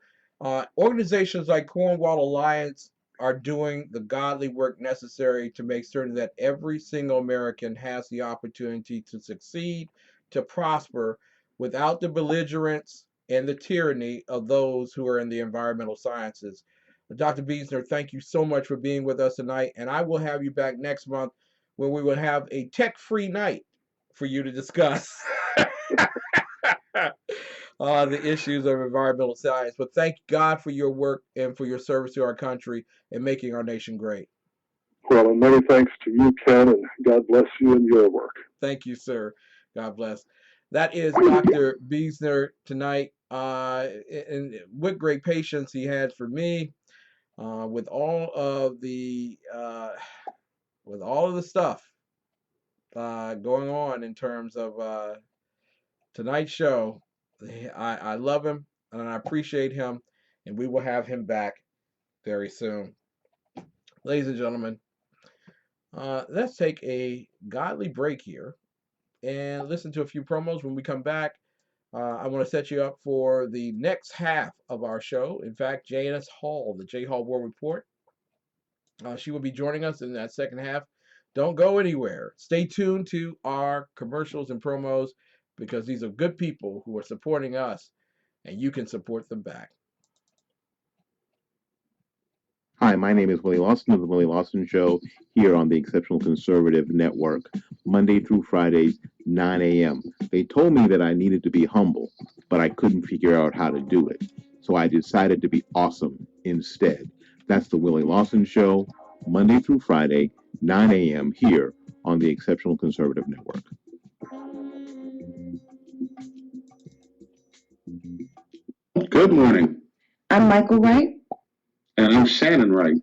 Organizations like Cornwall Alliance are doing the godly work necessary to make certain that every single American has the opportunity to succeed, to prosper, without the belligerence and the tyranny of those who are in the environmental sciences. Dr. Beisner, thank you so much for being with us tonight, and I will have you back next month where we will have a tech-free night for you to discuss the issues of environmental science. But thank God for your work and for your service to our country and making our nation great. Well, and many thanks to you, Ken, and God bless you and your work. Thank you, sir. God bless. That is Dr. Beisner tonight, and what great patience he had for me with all of the stuff going on in terms of tonight's show. I love him and I appreciate him, and we will have him back very soon. Ladies and gentlemen, let's take a godly break here and listen to a few promos. When we come back, I want to set you up for the next half of our show. In fact, Janis Hall, the J Hall War Report, she will be joining us in that second half. Don't go anywhere. Stay tuned to our commercials and promos because these are good people who are supporting us, and you can support them back. Hi, my name is Willie Lawson of The Willie Lawson Show here on the Exceptional Conservative Network, Monday through Fridays, 9 a.m. They told me that I needed to be humble, but I couldn't figure out how to do it. So I decided to be awesome instead. That's The Willie Lawson Show, Monday through Friday, 9 a.m. here on the Exceptional Conservative Network. Good morning. I'm Michael Wright. And I'm Shannon Wright.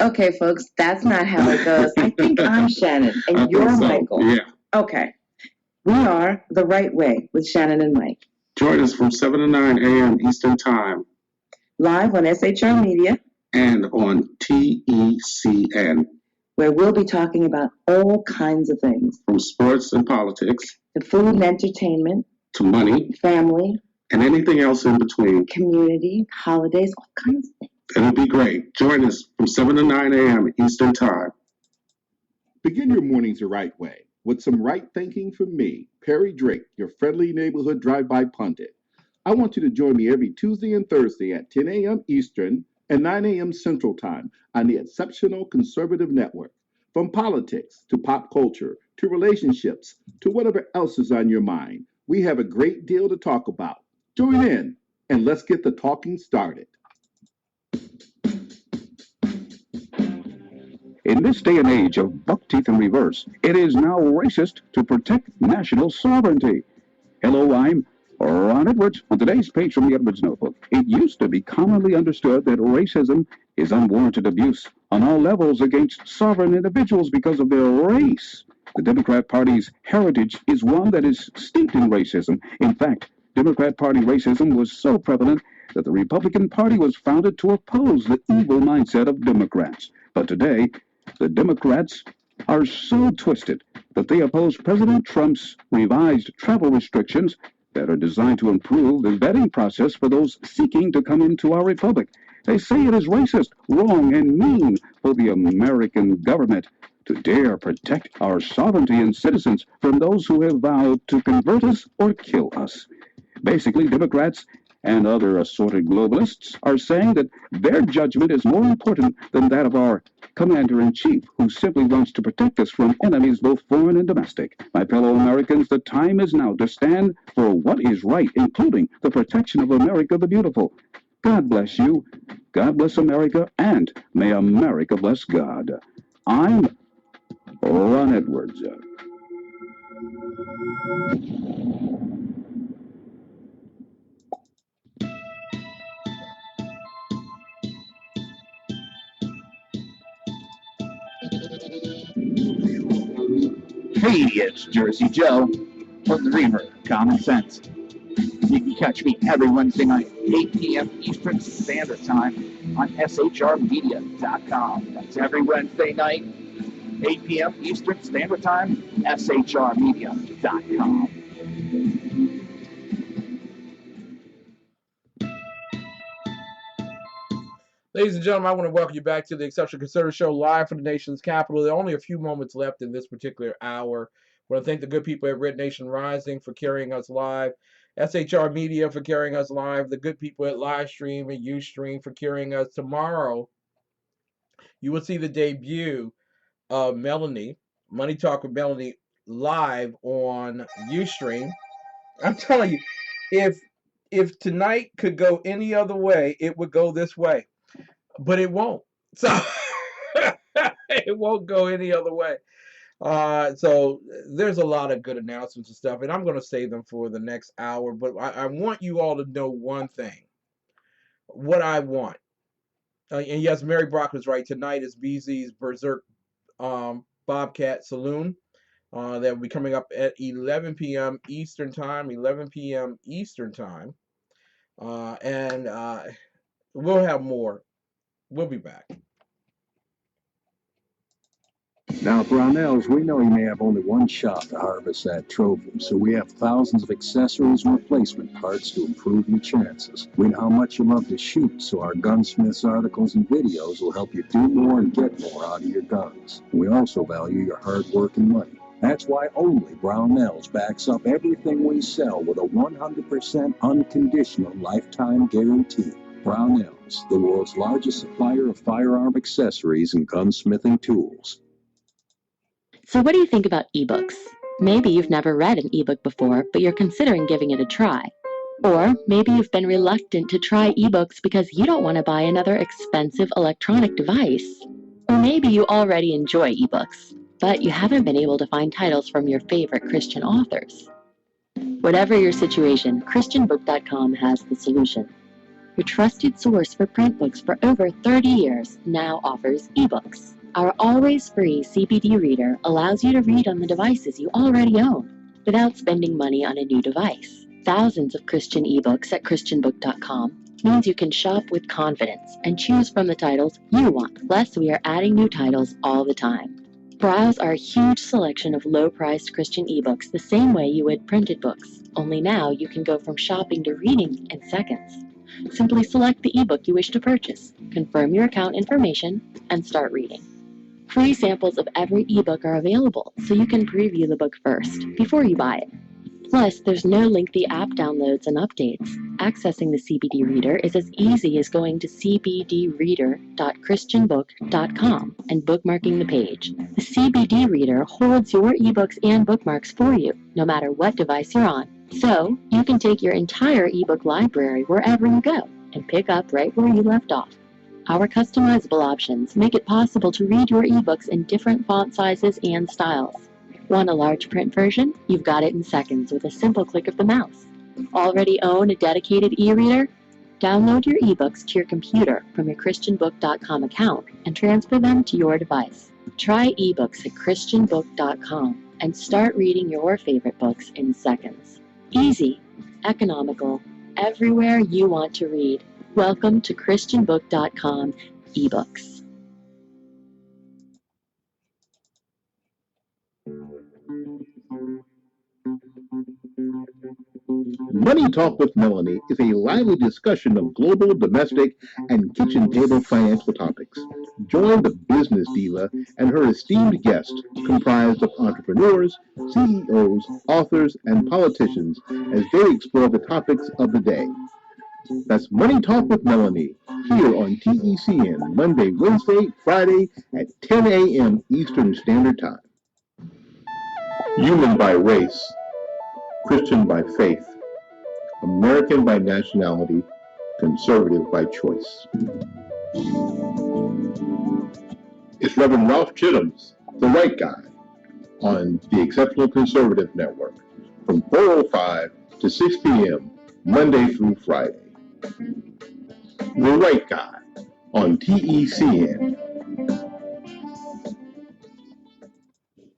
Okay, folks, that's not how it goes. I think I'm Shannon, and you're Michael. Yeah. Okay. We are The Right Way with Shannon and Mike. Join us from 7 to 9 a.m. Eastern Time. Live on SHR Media. And on TECN. Where we'll be talking about all kinds of things. From sports and politics. To food and entertainment. To money. Family. And anything else in between. Community, holidays, all kinds of things. It'll be great. Join us from 7 to 9 a.m. Eastern Time. Begin your mornings the right way with some right thinking from me, Perry Drake, your friendly neighborhood drive-by pundit. I want you to join me every Tuesday and Thursday at 10 a.m. Eastern and 9 a.m. Central Time on the Exceptional Conservative Network. From politics to pop culture to relationships to whatever else is on your mind, we have a great deal to talk about. Join in and let's get the talking started. In this day and age of buck teeth in reverse, it is now racist to protect national sovereignty. Hello, I'm Ron Edwards on today's page from the Edwards Notebook. It used to be commonly understood that racism is unwarranted abuse on all levels against sovereign individuals because of their race. The Democrat Party's heritage is one that is steeped in racism. In fact, Democrat Party racism was so prevalent that the Republican Party was founded to oppose the evil mindset of Democrats. But today, the Democrats are so twisted that they oppose President Trump's revised travel restrictions that are designed to improve the vetting process for those seeking to come into our republic. They say it is racist, wrong, and mean for the American government to dare protect our sovereignty and citizens from those who have vowed to convert us or kill us. Basically, Democrats and other assorted globalists are saying that their judgment is more important than that of our commander-in-chief, who simply wants to protect us from enemies both foreign and domestic. My fellow Americans, the time is now to stand for what is right, including the protection of America the Beautiful. God bless you, God bless America, and may America bless God. I'm Ron Edwards. Hey, it's Jersey Joe from the Reamer, Common Sense. You can catch me every Wednesday night, 8 p.m. Eastern Standard Time on SHRmedia.com. That's every Wednesday night, 8 p.m. Eastern Standard Time, shrmedia.com. Ladies and gentlemen, I want to welcome you back to the Exceptional Conservative Show live from the nation's capital. There are only a few moments left in this particular hour. I want to thank the good people at Red Nation Rising for carrying us live, SHR Media for carrying us live, the good people at Livestream and Ustream for carrying us. Tomorrow, you will see the debut of Melanie, Money Talk with Melanie, live on Ustream. I'm telling you, if tonight could go any other way, it would go this way. But it won't. So it won't go any other way. So there's a lot of good announcements and stuff, and I'm going to save them for the next hour. But I want you all to know one thing. What I want. And yes, Mary Brock was right. Tonight is BZ's Berserk Bobcat Saloon. That will be coming up at 11 p.m. Eastern Time. 11 p.m. Eastern Time. And we'll have more. We'll be back. Now, Brownells, we know you may have only one shot to harvest that trophy, so we have thousands of accessories and replacement parts to improve your chances. We know how much you love to shoot, so our gunsmiths articles and videos will help you do more and get more out of your guns. We also value your hard work and money. That's why only Brownells backs up everything we sell with a 100% unconditional lifetime guarantee. Brownells, the world's largest supplier of firearm accessories and gunsmithing tools. So what do you think about ebooks? Maybe you've never read an ebook before, but you're considering giving it a try. Or maybe you've been reluctant to try ebooks because you don't want to buy another expensive electronic device. Or maybe you already enjoy ebooks, but you haven't been able to find titles from your favorite Christian authors. Whatever your situation, ChristianBook.com has the solution. Your trusted source for print books for over 30 years now offers ebooks. Our always free CBD reader allows you to read on the devices you already own without spending money on a new device. Thousands of Christian ebooks at ChristianBook.com means you can shop with confidence and choose from the titles you want. Plus, we are adding new titles all the time. Browse our huge selection of low-priced Christian ebooks the same way you would printed books, only now you can go from shopping to reading in seconds. Simply select the ebook you wish to purchase, confirm your account information, and start reading. Free samples of every ebook are available, so you can preview the book first, before you buy it. Plus, there's no lengthy app downloads and updates. Accessing the CBD Reader is as easy as going to cbdreader.christianbook.com and bookmarking the page. The CBD Reader holds your ebooks and bookmarks for you, no matter what device you're on. So, you can take your entire ebook library wherever you go and pick up right where you left off. Our customizable options make it possible to read your ebooks in different font sizes and styles. Want a large print version? You've got it in seconds with a simple click of the mouse. Already own a dedicated e-reader? Download your ebooks to your computer from your ChristianBook.com account and transfer them to your device. Try ebooks at ChristianBook.com and start reading your favorite books in seconds. Easy, economical, everywhere you want to read. Welcome to ChristianBook.com ebooks. Money Talk with Melanie is a lively discussion of global, domestic, and kitchen table financial topics. Join the business diva and her esteemed guest, comprised of entrepreneurs, CEOs, authors, and politicians, as they explore the topics of the day. That's Money Talk with Melanie, here on TECN, Monday, Wednesday, Friday at 10 a.m. Eastern Standard Time. Human by race, Christian by faith, American by nationality, conservative by choice. It's Reverend Ralph Chittum's The Right Guy on the Exceptional Conservative Network from 4:05 to 6 p.m. Monday through Friday. The Right Guy on TECN.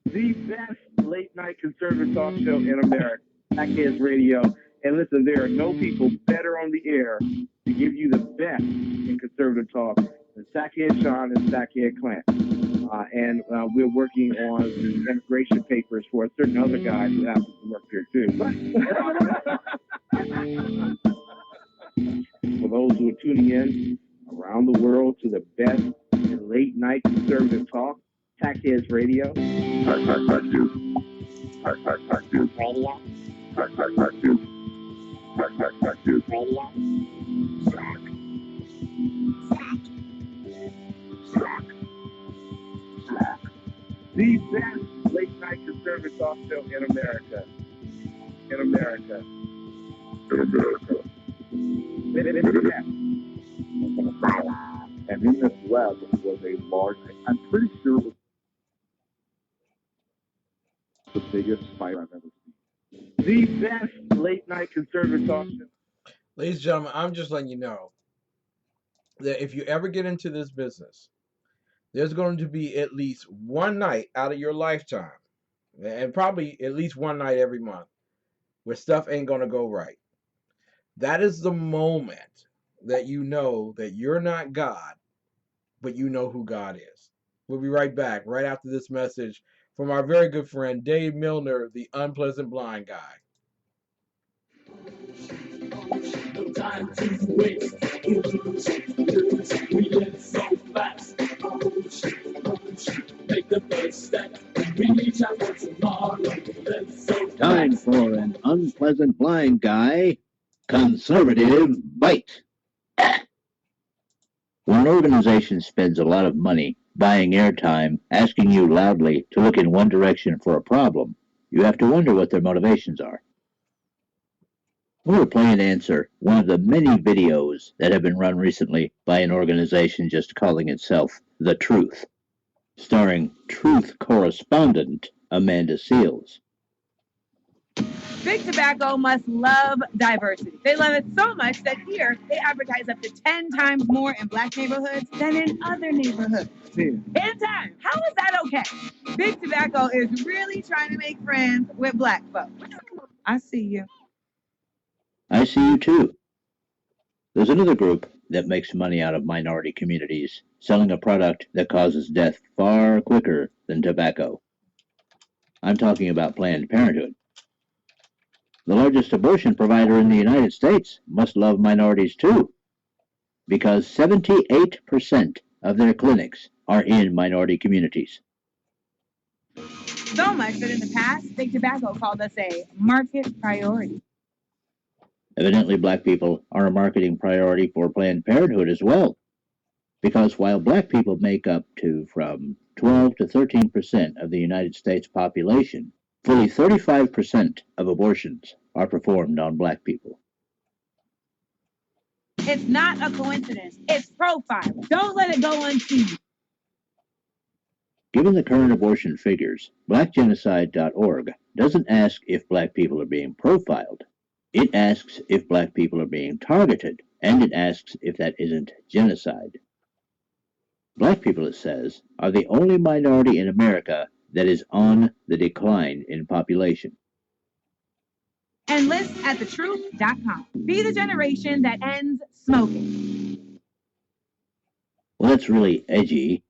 The best late night conservative talk show in America, TACN Radio. And listen, there are no people better on the air to give you the best in conservative talk than TACN Sean and TACN Clan. and we're working on the integration papers for a certain other guy who happens to work here too. For those who are tuning in around the world to the best in late night conservative talk, Tackheads Radio. The best late night conservative talk show in America. In America. And in this web was a large, I'm pretty sure it was the biggest fight I've ever seen. The best late night conservative talk show. Ladies and gentlemen, I'm just letting you know that if you ever get into this business, there's going to be at least one night out of your lifetime, and probably at least one night every month, where stuff ain't going to go right. That is the moment that you know that you're not God, but you know who God is. We'll be right back, right after this message from our very good friend Dave Milner, the unpleasant blind guy. No time to waste. We live so fast. Make the first step. We reach out for tomorrow. Time for an unpleasant blind guy. Conservative bite. When an organization spends a lot of money buying airtime, asking you loudly to look in one direction for a problem, you have to wonder what their motivations are. We'll play and answer one of the many videos that have been run recently by an organization just calling itself The Truth, starring Truth correspondent Amanda Seals. Big Tobacco must love diversity. They love it so much that here they advertise up to 10 times more in black neighborhoods than in other neighborhoods. 10 times. How is that okay? Big Tobacco is really trying to make friends with black folks. I see you. I see you too. There's another group that makes money out of minority communities, selling a product that causes death far quicker than tobacco. I'm talking about Planned Parenthood. The largest abortion provider in the United States must love minorities too, because 78% of their clinics are in minority communities. So much that in the past, Big Tobacco called us a market priority. Evidently, black people are a marketing priority for Planned Parenthood as well, because while black people make up to from 12 to 13% of the United States population, fully 35% of abortions are performed on black people. It's not a coincidence. It's profiling. Don't let it go unseen. Given the current abortion figures, blackgenocide.org doesn't ask if black people are being profiled. It asks if black people are being targeted, and it asks if that isn't genocide. Black people, it says, are the only minority in America that is on the decline in population. Enlist at thetruth.com. Be the generation that ends smoking. Well, that's really edgy.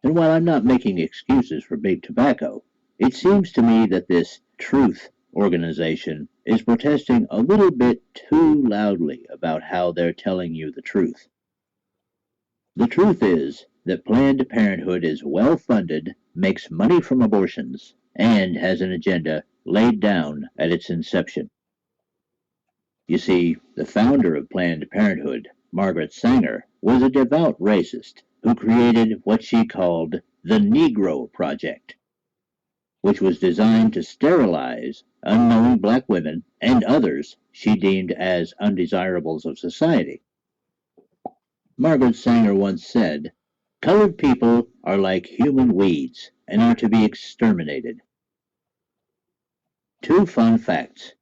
And while I'm not making excuses for big tobacco, it seems to me that this Truth organization is protesting a little bit too loudly about how they're telling you the truth. The truth is that Planned Parenthood is well funded, makes money from abortions, and has an agenda laid down at its inception. You see, the founder of Planned Parenthood, Margaret Sanger, was a devout racist who created what she called the Negro Project, which was designed to sterilize unknowing black women and others she deemed as undesirables of society. Margaret Sanger once said, "Colored people are like human weeds and are to be exterminated." Two fun facts.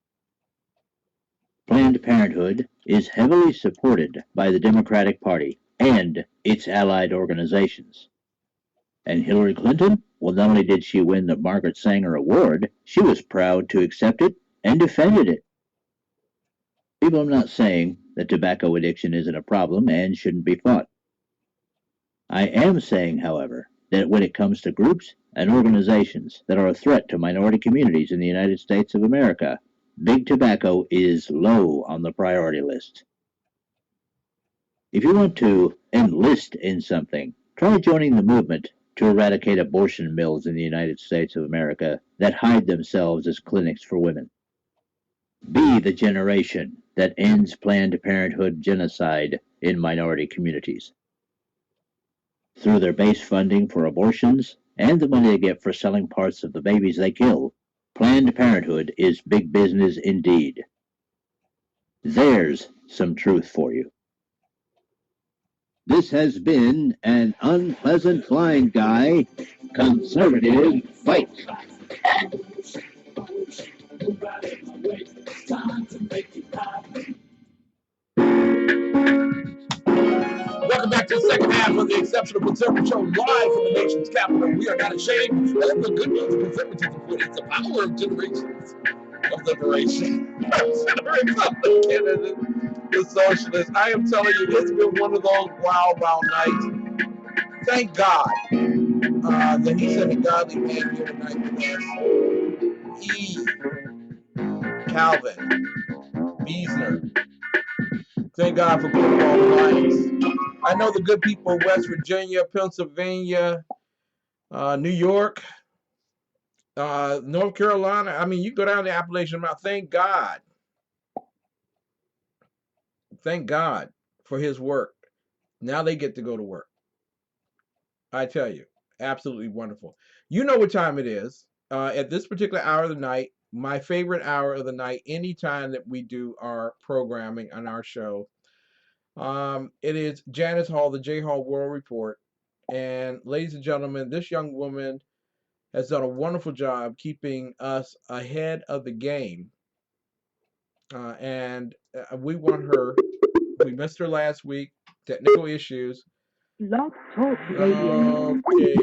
Planned Parenthood is heavily supported by the Democratic Party and its allied organizations. And Hillary Clinton, well, not only did she win the Margaret Sanger Award, she was proud to accept it and defended it. People, I'm not saying that tobacco addiction isn't a problem and shouldn't be fought. I am saying, however, that when it comes to groups and organizations that are a threat to minority communities in the United States of America, big tobacco is low on the priority list. If you want to enlist in something, try joining the movement to eradicate abortion mills in the United States of America that hide themselves as clinics for women. Be the generation that ends Planned Parenthood genocide in minority communities. Through their base funding for abortions and the money they get for selling parts of the babies they kill, Planned Parenthood is big business indeed. There's some truth for you. This has been an unpleasant blind guy, conservative fight. Welcome back to the second half of the Exceptional Conservative Show, live from the nation's capital. We are not ashamed of the good news of conservatism, for it's the power of generations of liberation. The socialists. I am telling you, it's been one of those wild nights. Thank God that he sent a godly man here tonight with us. Calvin, Beisner. Thank God for Cornwall Alliance. I know the good people of West Virginia, Pennsylvania, New York, North Carolina. I mean, you go down the Appalachian Mountain. Thank God. Thank God for his work. Now they get to go to work. I tell you, absolutely wonderful. You know what time it is. At this particular hour of the night, my favorite hour of the night, anytime that we do our programming on our show, it is Janis Hall, the J Hall World Report. And ladies and gentlemen, this young woman has done a wonderful job keeping us ahead of the game. And we want her. We missed her last week. Technical issues. Love Talk Radio. Okay.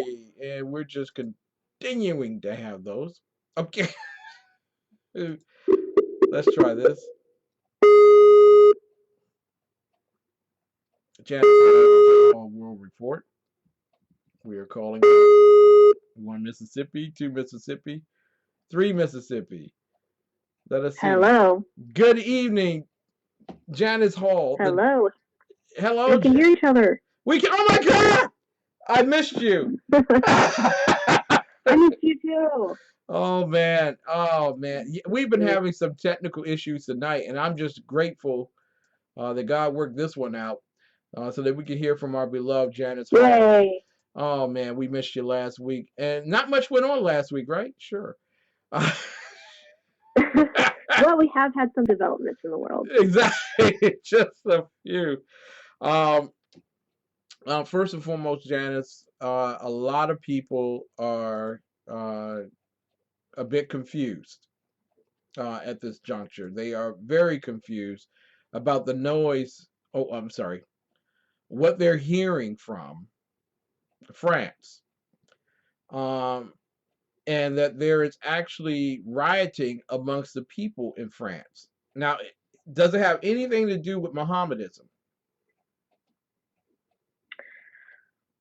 And we're just continuing to have those. Okay. Let's try this. Janis Hall World Report. We are calling 1 Mississippi, 2 Mississippi, 3 Mississippi. Let us see. Hello. Good evening, Janis Hall. Hello. Hello. We can hear each other. We can. Oh my God! I missed you. I missed you too. Oh man. We've been having some technical issues tonight, and I'm just grateful that God worked this one out so that we can hear from our beloved Janis Hall. Yay. Oh man, we missed you last week, and not much went on last week, right? Sure. Well, we have had some developments in the world. Exactly, just a few. First and foremost, Janis, a lot of people are a bit confused at this juncture. They are very confused about the noise. Oh, I'm sorry. What they're hearing from France. And that there is actually rioting amongst the people in France. Now, does it have anything to do with Mohammedanism?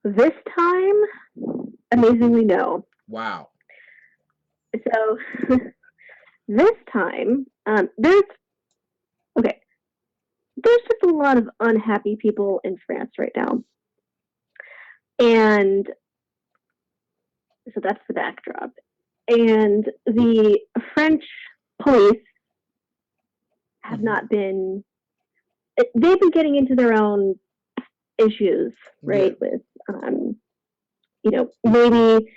This time, amazingly, no. Wow. So, this time, there's just a lot of unhappy people in France right now. And so that's the backdrop. And the French police have not been, they've been getting into their own issues, right? Yeah. With, maybe,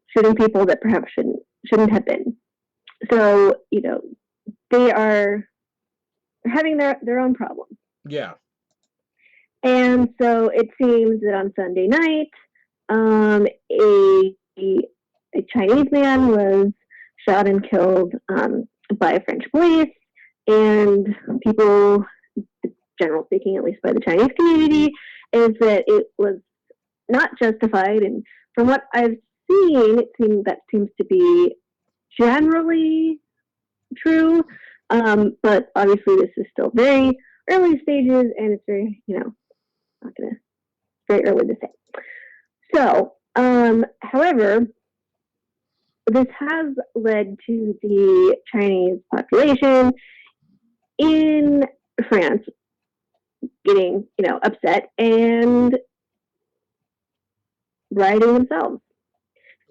shooting people that perhaps shouldn't have been. So, they are having their own problems. Yeah. And so it seems that on Sunday night, a Chinese man was shot and killed by French police, and people, generally speaking, at least by the Chinese community, is that it was not justified. And from what I've seen, that seems to be generally true. But obviously, this is still very early stages, and it's very, very early to say. So, however, this has led to the Chinese population in France getting, upset and rioting themselves.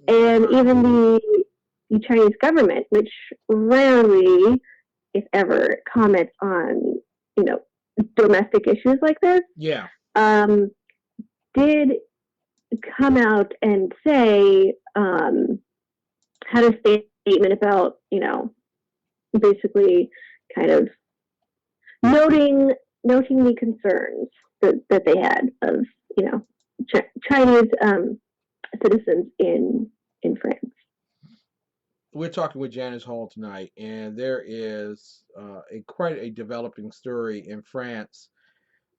And even the Chinese government, which rarely, if ever, comments on, domestic issues like this, Yeah. did come out and say, had a statement about, basically kind of noting the concerns that they had of, Chinese citizens in France. We're talking with Janis Hall tonight, and there is quite a developing story in France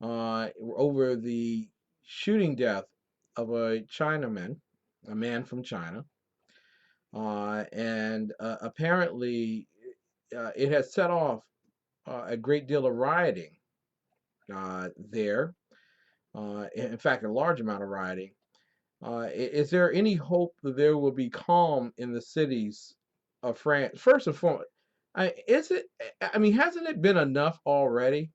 over the shooting death of a Chinaman, a man from China, and apparently it has set off a great deal of rioting there. In fact, a large amount of rioting. Is there any hope that there will be calm in the cities of France? First and foremost, is it? I mean, hasn't it been enough already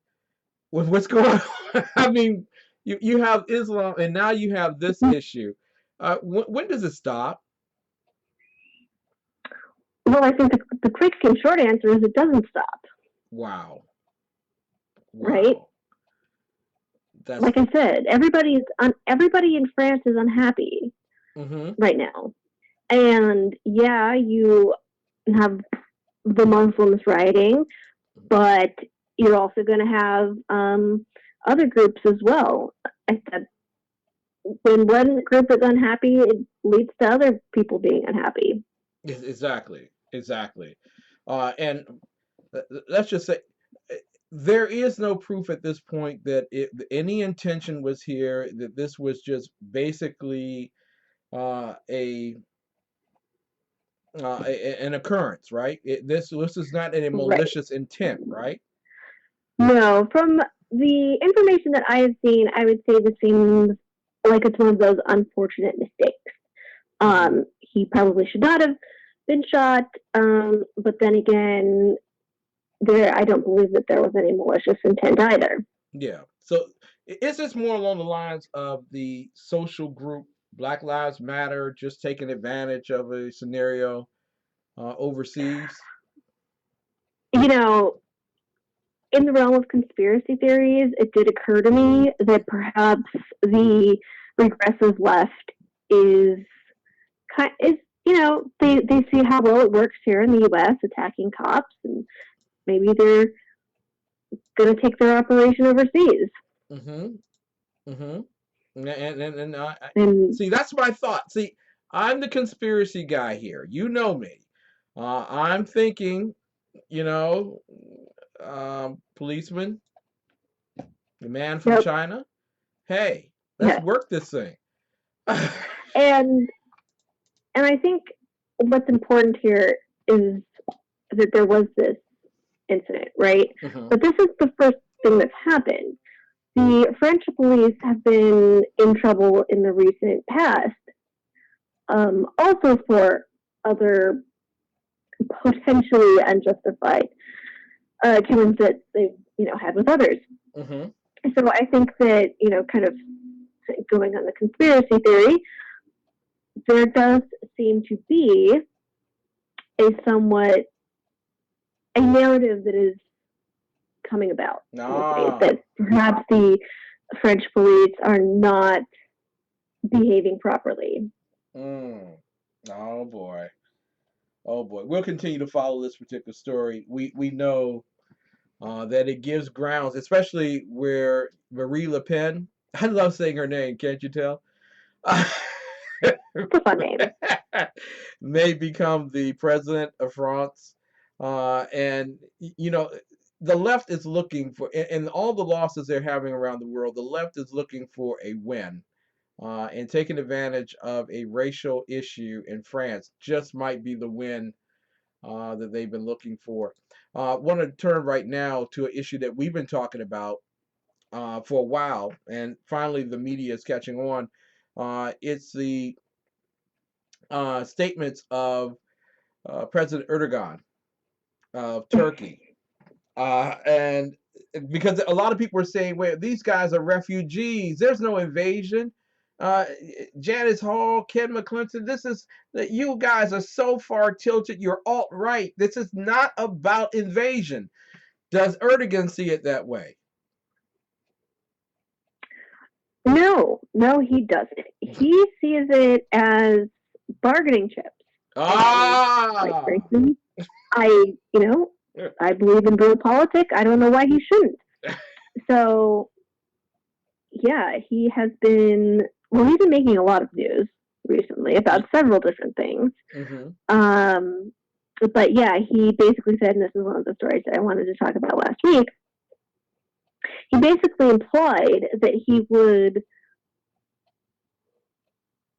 with what's going on? I mean, you have Islam, and now you have this issue. When does it stop? Well, I think the quick and short answer is it doesn't stop. Wow. Right? That's like I said, everybody in France is unhappy right now. And yeah, you have the Muslims rioting, but you're also going to have other groups as well. I said, when one group is unhappy, it leads to other people being unhappy. Exactly. And let's just say there is no proof at this point that any intention was here, that this was just basically an occurrence, right? This is not a malicious intent, right? No, from the information that I have seen, I would say this seems like it's one of those unfortunate mistakes. He probably should not have been shot, but then again, I don't believe that there was any malicious intent either. Yeah. So is this more along the lines of the social group Black Lives Matter just taking advantage of a scenario overseas? In the realm of conspiracy theories, it did occur to me that perhaps the regressive left is they see how well it works here in the U.S. attacking cops, and maybe they're going to take their operation overseas. And see, that's my thought. See, I'm the conspiracy guy here. You know me. I'm thinking, policeman, the man from China. Hey, let's work this thing. And I think what's important here is that there was this incident, right? But this is the first thing that's happened. The French police have been in trouble in the recent past, also for other potentially unjustified killings that they've, had with others. So I think that, kind of going on the conspiracy theory, there does seem to be a narrative that is coming about. That perhaps the French police are not behaving properly. Oh boy. We'll continue to follow this particular story. We know that it gives grounds, especially where Marie Le Pen, I love saying her name, can't you tell? May become the president of France. And, the left is looking for, and all the losses they're having around the world, the left is looking for a win. And taking advantage of a racial issue in France just might be the win that they've been looking for. Want to turn right now to an issue that we've been talking about for a while, and finally the media is catching on. It's the statements of President Erdogan of Turkey. And because a lot of people are saying, well, these guys are refugees. There's no invasion. Janis Hall, Ken McClinton, you guys are so far tilted. You're alt-right. This is not about invasion. Does Erdogan see it that way? No, he doesn't. He sees it as bargaining chips. Quite frankly, I believe in real politics. I don't know why he shouldn't. So, yeah, he's been making a lot of news recently about several different things. Mm-hmm. But yeah, he basically said, and this is one of the stories that I wanted to talk about last week, he basically implied that he would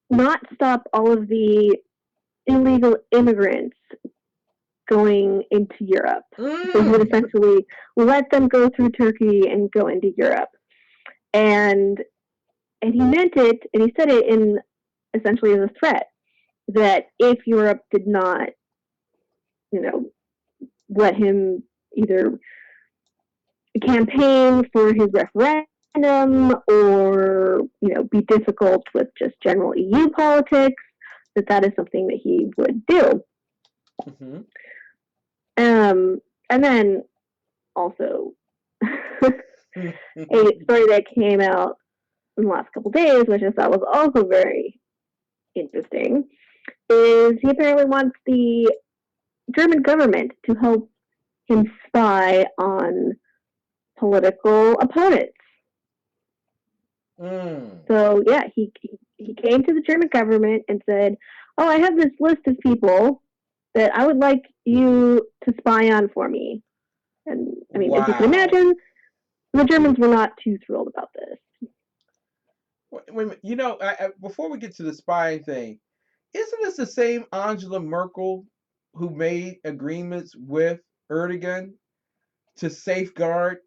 not stop all of the illegal immigrants going into Europe. So he would essentially let them go through Turkey and go into Europe. And he meant it, and he said it in essentially as a threat, that if Europe did not, let him either campaign for his referendum or, be difficult with just general EU politics, that is something that he would do. Mm-hmm. And then also a story that came out in the last couple of days, which I thought was also very interesting, is he apparently wants the German government to help him spy on political opponents. So yeah, he came to the German government and said, "Oh, I have this list of people that I would like you to spy on for me." And I mean, as you can imagine, the Germans were not too thrilled about this. Wait, before we get to the spying thing, isn't this the same Angela Merkel who made agreements with Erdogan to safeguard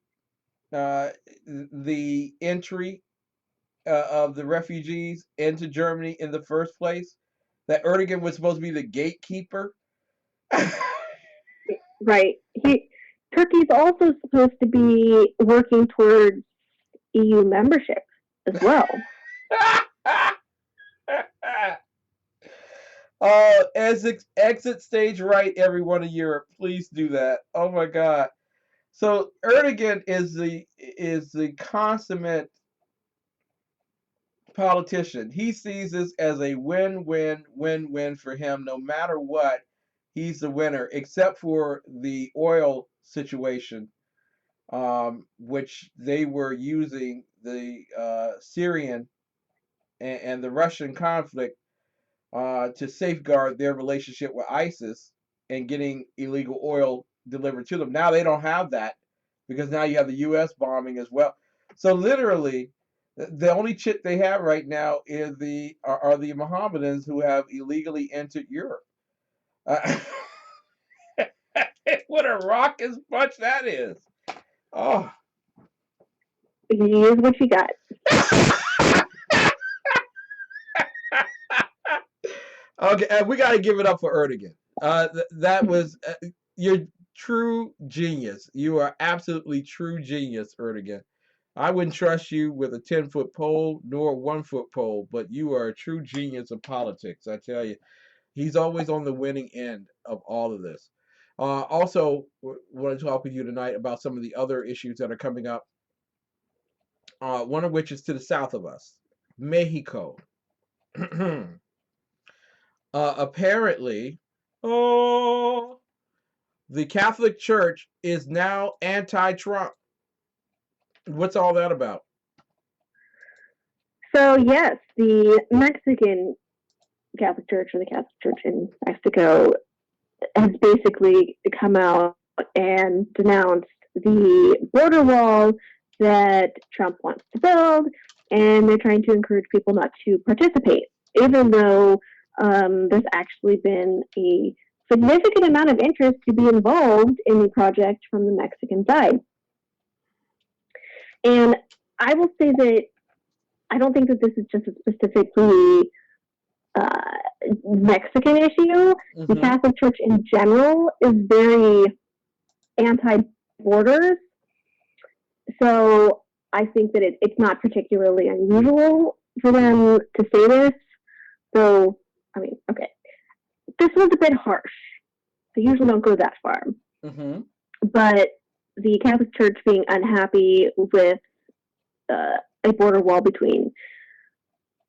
the entry of the refugees into Germany in the first place? That Erdogan was supposed to be the gatekeeper? Right. Turkey's also supposed to be working towards EU membership as well. Exit stage right, everyone in Europe. Please do that. Oh my God. So Erdogan is the consummate politician. He sees this as a win-win-win-win for him. No matter what, he's the winner, except for the oil situation, which they were using the Syrian and the Russian conflict to safeguard their relationship with ISIS and getting illegal oil delivered to them. Now they don't have that because now you have the U.S. bombing as well. So literally, the only chip they have right now are the Mohammedans who have illegally entered Europe. What a raucous bunch that is! Oh, here's what you got. Okay, we got to give it up for Erdogan. That was your true genius. You are absolutely true genius, Erdogan. I wouldn't trust you with a 10-foot pole nor a 1-foot pole, but you are a true genius of politics. I tell you, he's always on the winning end of all of this. Also, want to talk with you tonight about some of the other issues that are coming up. One of which is to the south of us, Mexico. Apparently, the Catholic Church is now anti-Trump. What's all that about? So yes, the Mexican Catholic Church, or the Catholic Church in Mexico, has basically come out and denounced the border wall that Trump wants to build, and they're trying to encourage people not to participate, even though there's actually been a significant amount of interest to be involved in the project from the Mexican side. And I will say that I don't think that this is just a specifically Mexican issue. The Catholic Church in general is very anti-borders. So I think that it's not particularly unusual for them to say this. So, I mean, okay. This was a bit harsh. They usually don't go that far. But the Catholic Church being unhappy with a border wall between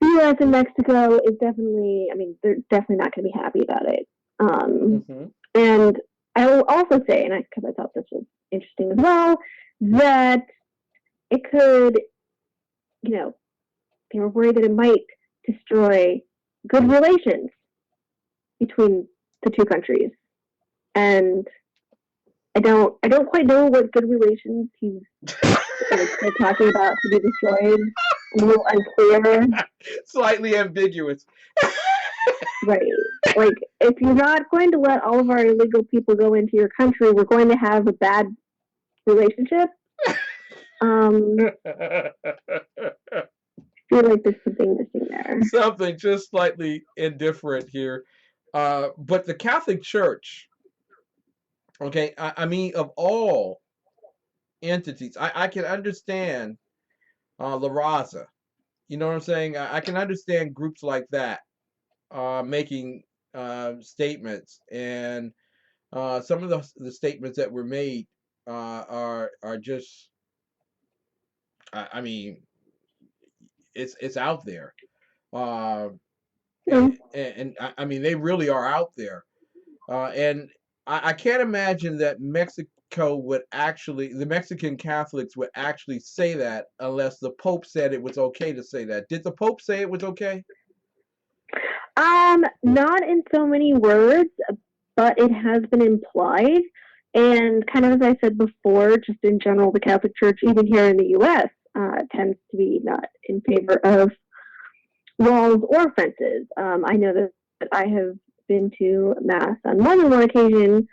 the U.S. and Mexico is definitely, I mean, they're definitely not going to be happy about it. And I will also say, and because I thought this was interesting as well, that it could, you know, they were worried that it might destroy good relations between the two countries. And I don't quite know what good relations he's talking about to be destroyed. A little unclear. Slightly ambiguous. Right. Like, if you're not going to let all of our illegal people go into your country, we're going to have a bad relationship. I feel like there's something missing there. Something just slightly indifferent here. But the Catholic Church, okay, I mean, of all entities, I can understand La Raza. You know what I'm saying? I can understand groups like that making statements, and some of the statements that were made are just, I mean, it's out there, and I mean, they really are out there, and I can't imagine that Mexico would actually, the Mexican Catholics would actually say that unless the Pope said it was okay to say that. Did the Pope say it was okay? Not in so many words, but it has been implied. And kind of as I said before, just in general, the Catholic Church, even here in the U.S., tends to be not in favor of walls or fences. I know that I have been to Mass on more than one occasion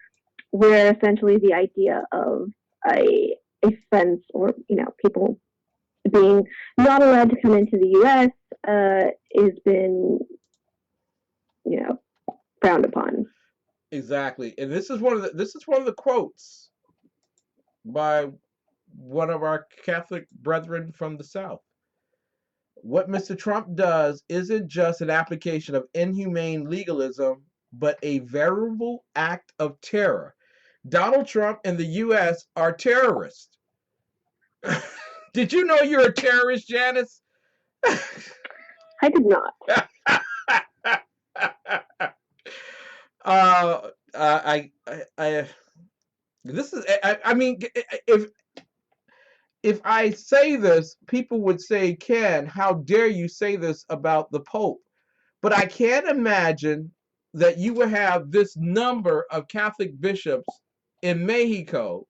where essentially the idea of a fence or, you know, people being not allowed to come into the U.S. Has been, you know, frowned upon. Exactly, and this is one of the quotes by one of our Catholic brethren from the South. What Mr. Trump does isn't just an application of inhumane legalism, but a veritable act of terror. Donald Trump and the U.S. are terrorists. Did you know you're a terrorist, Janis? I did not. This is, I mean, if I say this, people would say, Ken, how dare you say this about the Pope? But I can't imagine that you would have this number of Catholic bishops in Mexico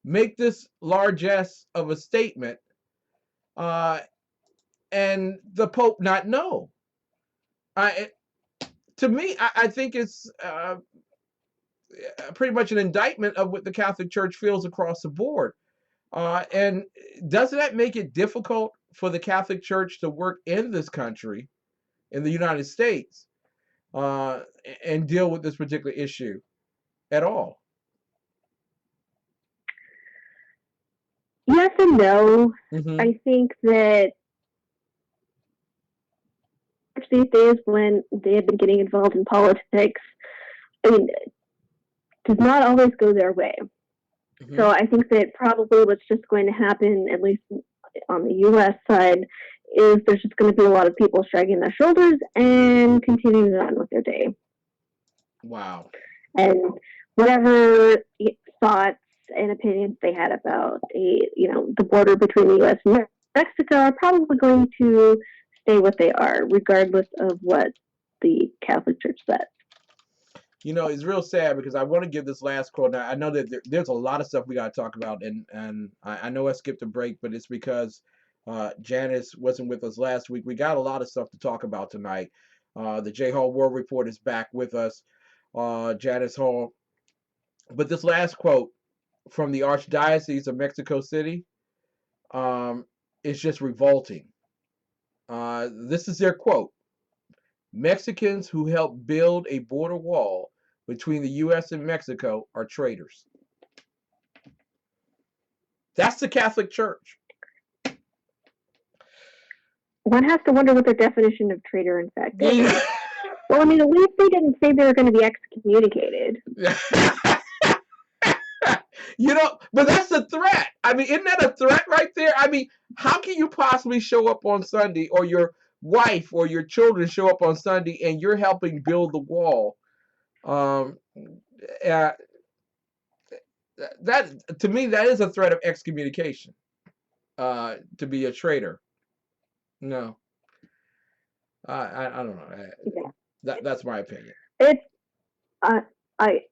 make this largesse of a statement, and the Pope not know. To me, I think it's pretty much an indictment of what the Catholic Church feels across the board. And doesn't that make it difficult for the Catholic Church to work in this country, in the United States, and deal with this particular issue at all? Yes and no. I think that these days when they have been getting involved in politics, I mean, does not always go their way. So I think that probably what's just going to happen, at least on the U.S. side, is there's just going to be a lot of people shrugging their shoulders and continuing on with their day. Wow. And whatever thoughts and opinions they had about the border between the U.S. and Mexico are probably going to stay what they are, regardless of what the Catholic Church says. You know, it's real sad because I want to give this last quote. Now, I know that there's a lot of stuff we got to talk about, and I know I skipped a break, but it's because Janis wasn't with us last week. We got a lot of stuff to talk about tonight. The J. Hall War Report is back with us, Janis Hall. But this last quote from the Archdiocese of Mexico City is just revolting. This is their quote: Mexicans who helped build a border wall between the U.S. and Mexico are traitors. That's the Catholic Church. One has to wonder what their definition of traitor, in fact, is. Well, I mean, at least they didn't say they were going to be excommunicated. But that's a threat. I mean, isn't that a threat right there? I mean, how can you possibly show up on Sunday, or your wife or your children show up on Sunday, and you're helping build the wall? That to me, that is a threat of excommunication. To be a traitor. No, I don't know. That's my opinion. It's I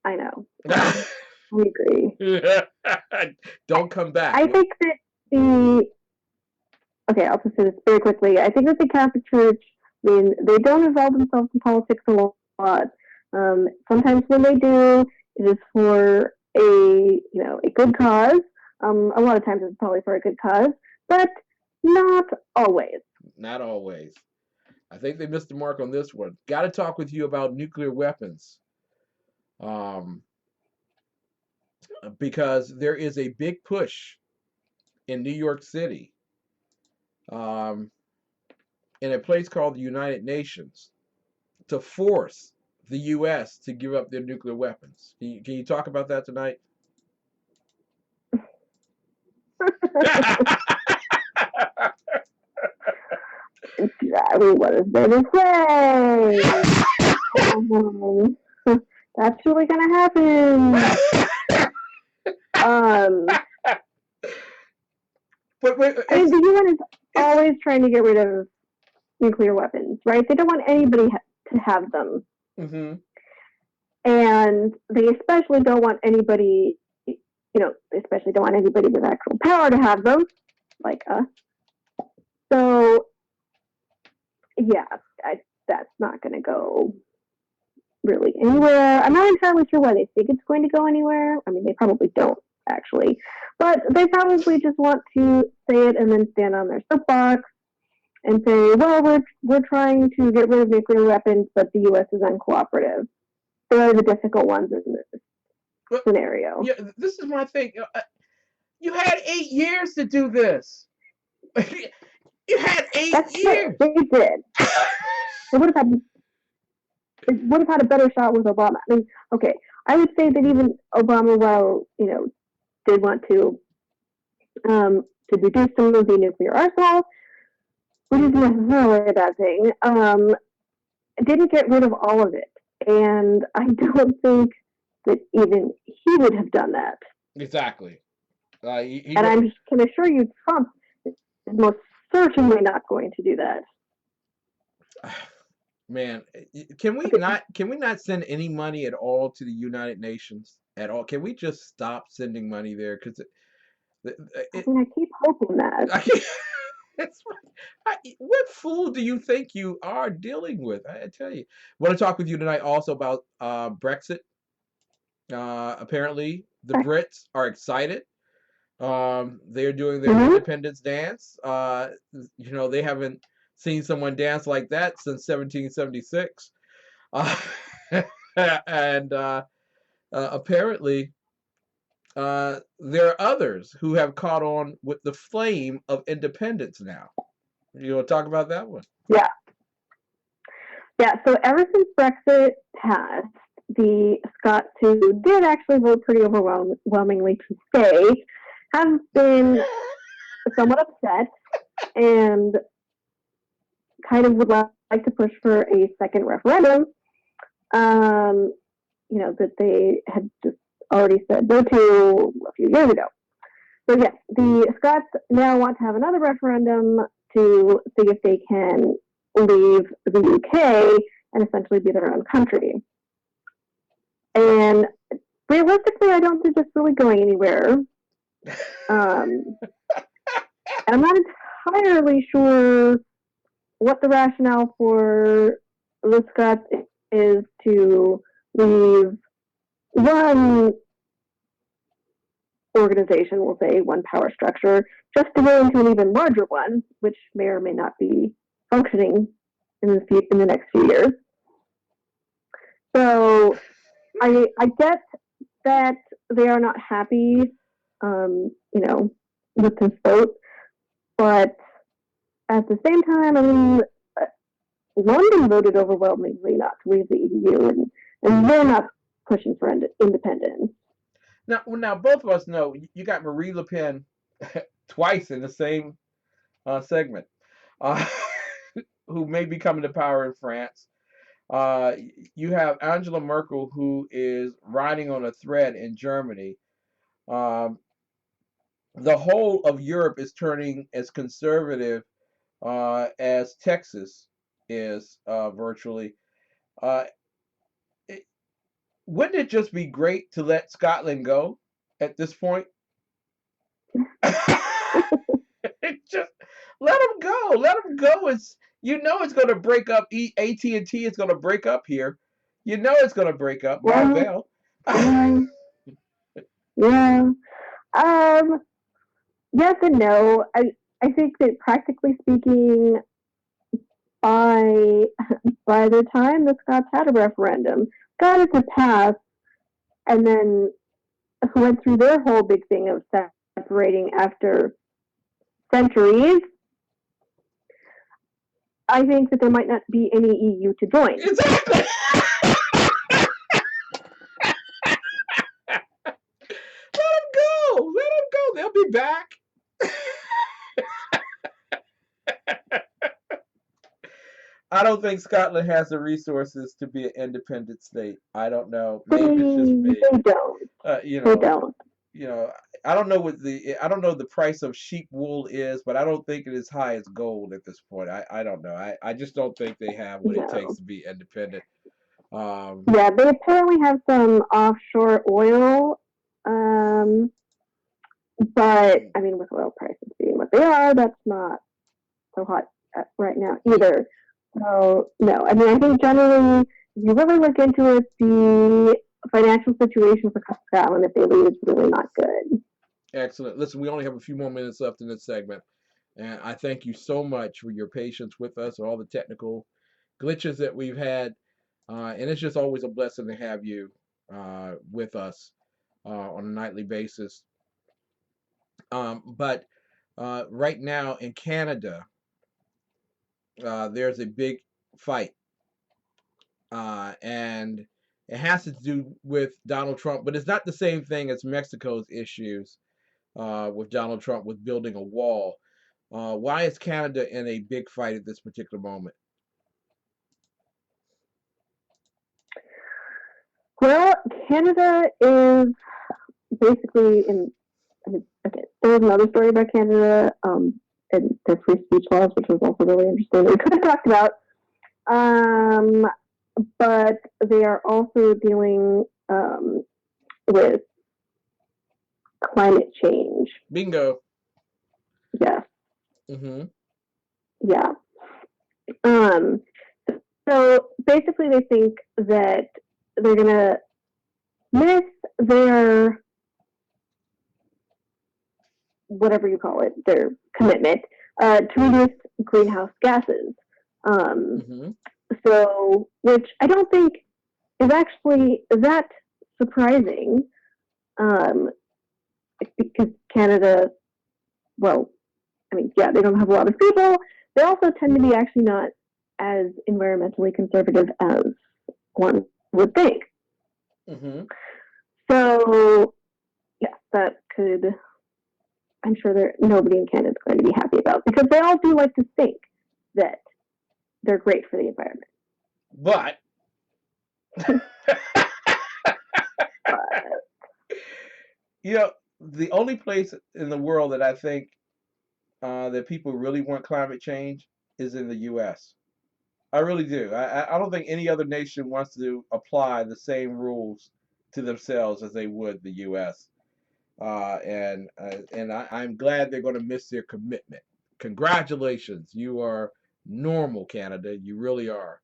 know. We agree. Don't come back. I think that I'll just say this very quickly. I think that the Catholic Church, I mean, they don't involve themselves in politics a lot. Sometimes when they do, it is for a good cause. A lot of times it's probably for a good cause, but not always. Not always. I think they missed the mark on this one. Got to talk with you about nuclear weapons. Because there is a big push in New York City, in a place called the United Nations, to force the U.S. to give up their nuclear weapons. Can you talk about that tonight? I mean, what is there to say? That's really going to happen. But I mean, the UN is always trying to get rid of nuclear weapons, right? They don't want anybody to have them. Mm-hmm. And they especially don't want anybody, especially don't want anybody with actual power to have them, like us. So, yeah, that's not going to go really anywhere. I'm not entirely sure why they think it's going to go anywhere. I mean, they probably don't, actually. But they probably just want to say it and then stand on their soapbox and say, well, we're trying to get rid of nuclear weapons, but the U.S. is uncooperative. They're the difficult ones in this scenario. Yeah, this is my thing. You had 8 years to do this. You had 8 years. They did. They would have had a better shot with Obama. I mean, okay, I would say that even Obama, while did want to reduce some of the nuclear arsenal, which isn't necessarily a bad thing, didn't get rid of all of it. And I don't think that even he would have done that. Exactly. And I can assure you, Trump is most certainly not going to do that. Man, can we not send any money at all to the United Nations at all? Can we just stop sending money there? Because I keep hoping that. What fool do you think you are dealing with? I tell you. I want to talk with you tonight also about Brexit. Apparently, the Brits are excited. They're doing their independence dance. They haven't seen someone dance like that since 1776. And apparently, there are others who have caught on with the flame of independence now. You want to talk about that one? Yeah. Yeah, so ever since Brexit passed, the Scots who did actually vote pretty overwhelmingly to stay have been somewhat upset and kind of would like to push for a second referendum, that they had just already said no to a few years ago. So yes, the Scots now want to have another referendum to see if they can leave the UK and essentially be their own country. And realistically, I don't think it's really going anywhere. And I'm not entirely sure what the rationale for the Scots is to leave one organization, we'll say one power structure, just to go into an even larger one, which may or may not be functioning in the next few years. So I get that they are not happy, with this vote, but at the same time, I mean, London voted overwhelmingly not to leave the EU, and they're not pushing for independence. Now, both of us know you got Marie Le Pen twice in the same segment, uh, who may be coming to power in France. You have Angela Merkel, who is riding on a thread in Germany. The whole of Europe is turning as conservative as Texas is virtually. Uh, it, wouldn't it just be great to let Scotland go at this point? Just let them go. Let them go. It's going to break up. AT&T is going to break up here. It's going to break up. Bell. Yeah. Yes and no. I think that practically speaking, by the time the Scots had a referendum, Scotland had passed, and then went through their whole big thing of separating after centuries. I think that there might not be any EU to join. Exactly. Let them go. Let them go. They'll be back. I don't think Scotland has the resources to be an independent state. I don't know. Maybe it's just me. They don't. They don't. I don't know the price of sheep wool is, but I don't think it is high as gold at this point. I don't know. I just don't think they have what it takes to be independent. Yeah, they apparently have some offshore oil, but I mean, with oil prices being what they are, that's not so hot right now either. So no, I mean, I think generally, if you really look into it, the financial situation for Scotland, if they leave, is really not good. Excellent. Listen, we only have a few more minutes left in this segment, and I thank you so much for your patience with us, all the technical glitches that we've had, and it's just always a blessing to have you with us on a nightly basis. But right now in Canada, there's a big fight, and it has to do with Donald Trump, but it's not the same thing as Mexico's issues with Donald Trump with building a wall. Why is Canada in a big fight at this particular moment? Well, Canada is basically okay, there's another story about Canada and their free speech laws, which was also really interesting. We could have talked about, but they are also dealing with climate change. Bingo. Yes. Mm-hmm. Yeah. So basically, they think that they're gonna miss their whatever you call it, their commitment to reduce greenhouse gases. So, which I don't think is actually that surprising, because Canada, well, I mean, yeah, they don't have a lot of people. They also tend to be actually not as environmentally conservative as one would think. Mm-hmm. So, yeah, that could, I'm sure nobody in Canada is going to be happy about, because they all do like to think that they're great for the environment. But the only place in the world that I think that people really want climate change is in the U.S. I really do. I don't think any other nation wants to apply the same rules to themselves as they would the U.S. And I'm glad they're going to miss their commitment. Congratulations, you are normal, Canada. You really are.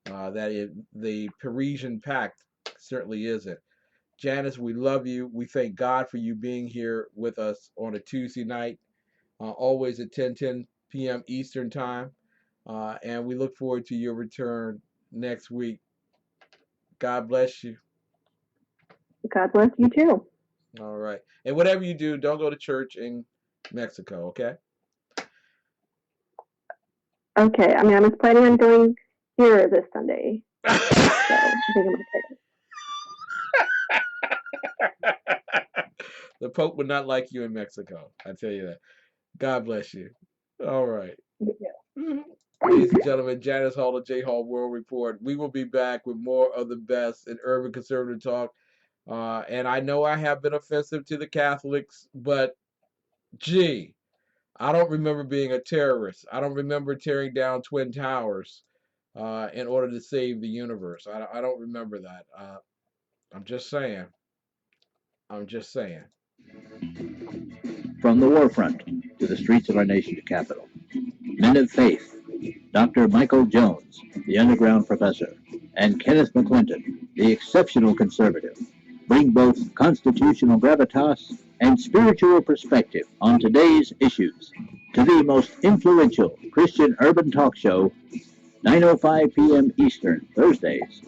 The Parisian Pact certainly isn't. Janis, we love you. We thank God for you being here with us on a Tuesday night, always at 10:10 p.m. Eastern Time. And we look forward to your return next week. God bless you. God bless you too. All right. And whatever you do, don't go to church in Mexico, okay? Okay, I mean, I was planning on going here this Sunday. So I think I'm okay. The Pope would not like you in Mexico. I tell you that. God bless you. All right. Ladies and gentlemen, Janis Hall of J Hall World Report. We will be back with more of the best in urban conservative talk. And I know I have been offensive to the Catholics, but gee, I don't remember being a terrorist. I don't remember tearing down Twin Towers in order to save the universe. I don't remember that. I'm just saying. I'm just saying. From the war front to the streets of our nation's capital, men of faith, Dr. Michael Jones, the underground professor, and Kenneth McClinton, the exceptional conservative, bring both constitutional gravitas and spiritual perspective on today's issues to the most influential Christian urban talk show, 9:05 p.m. Eastern, Thursdays.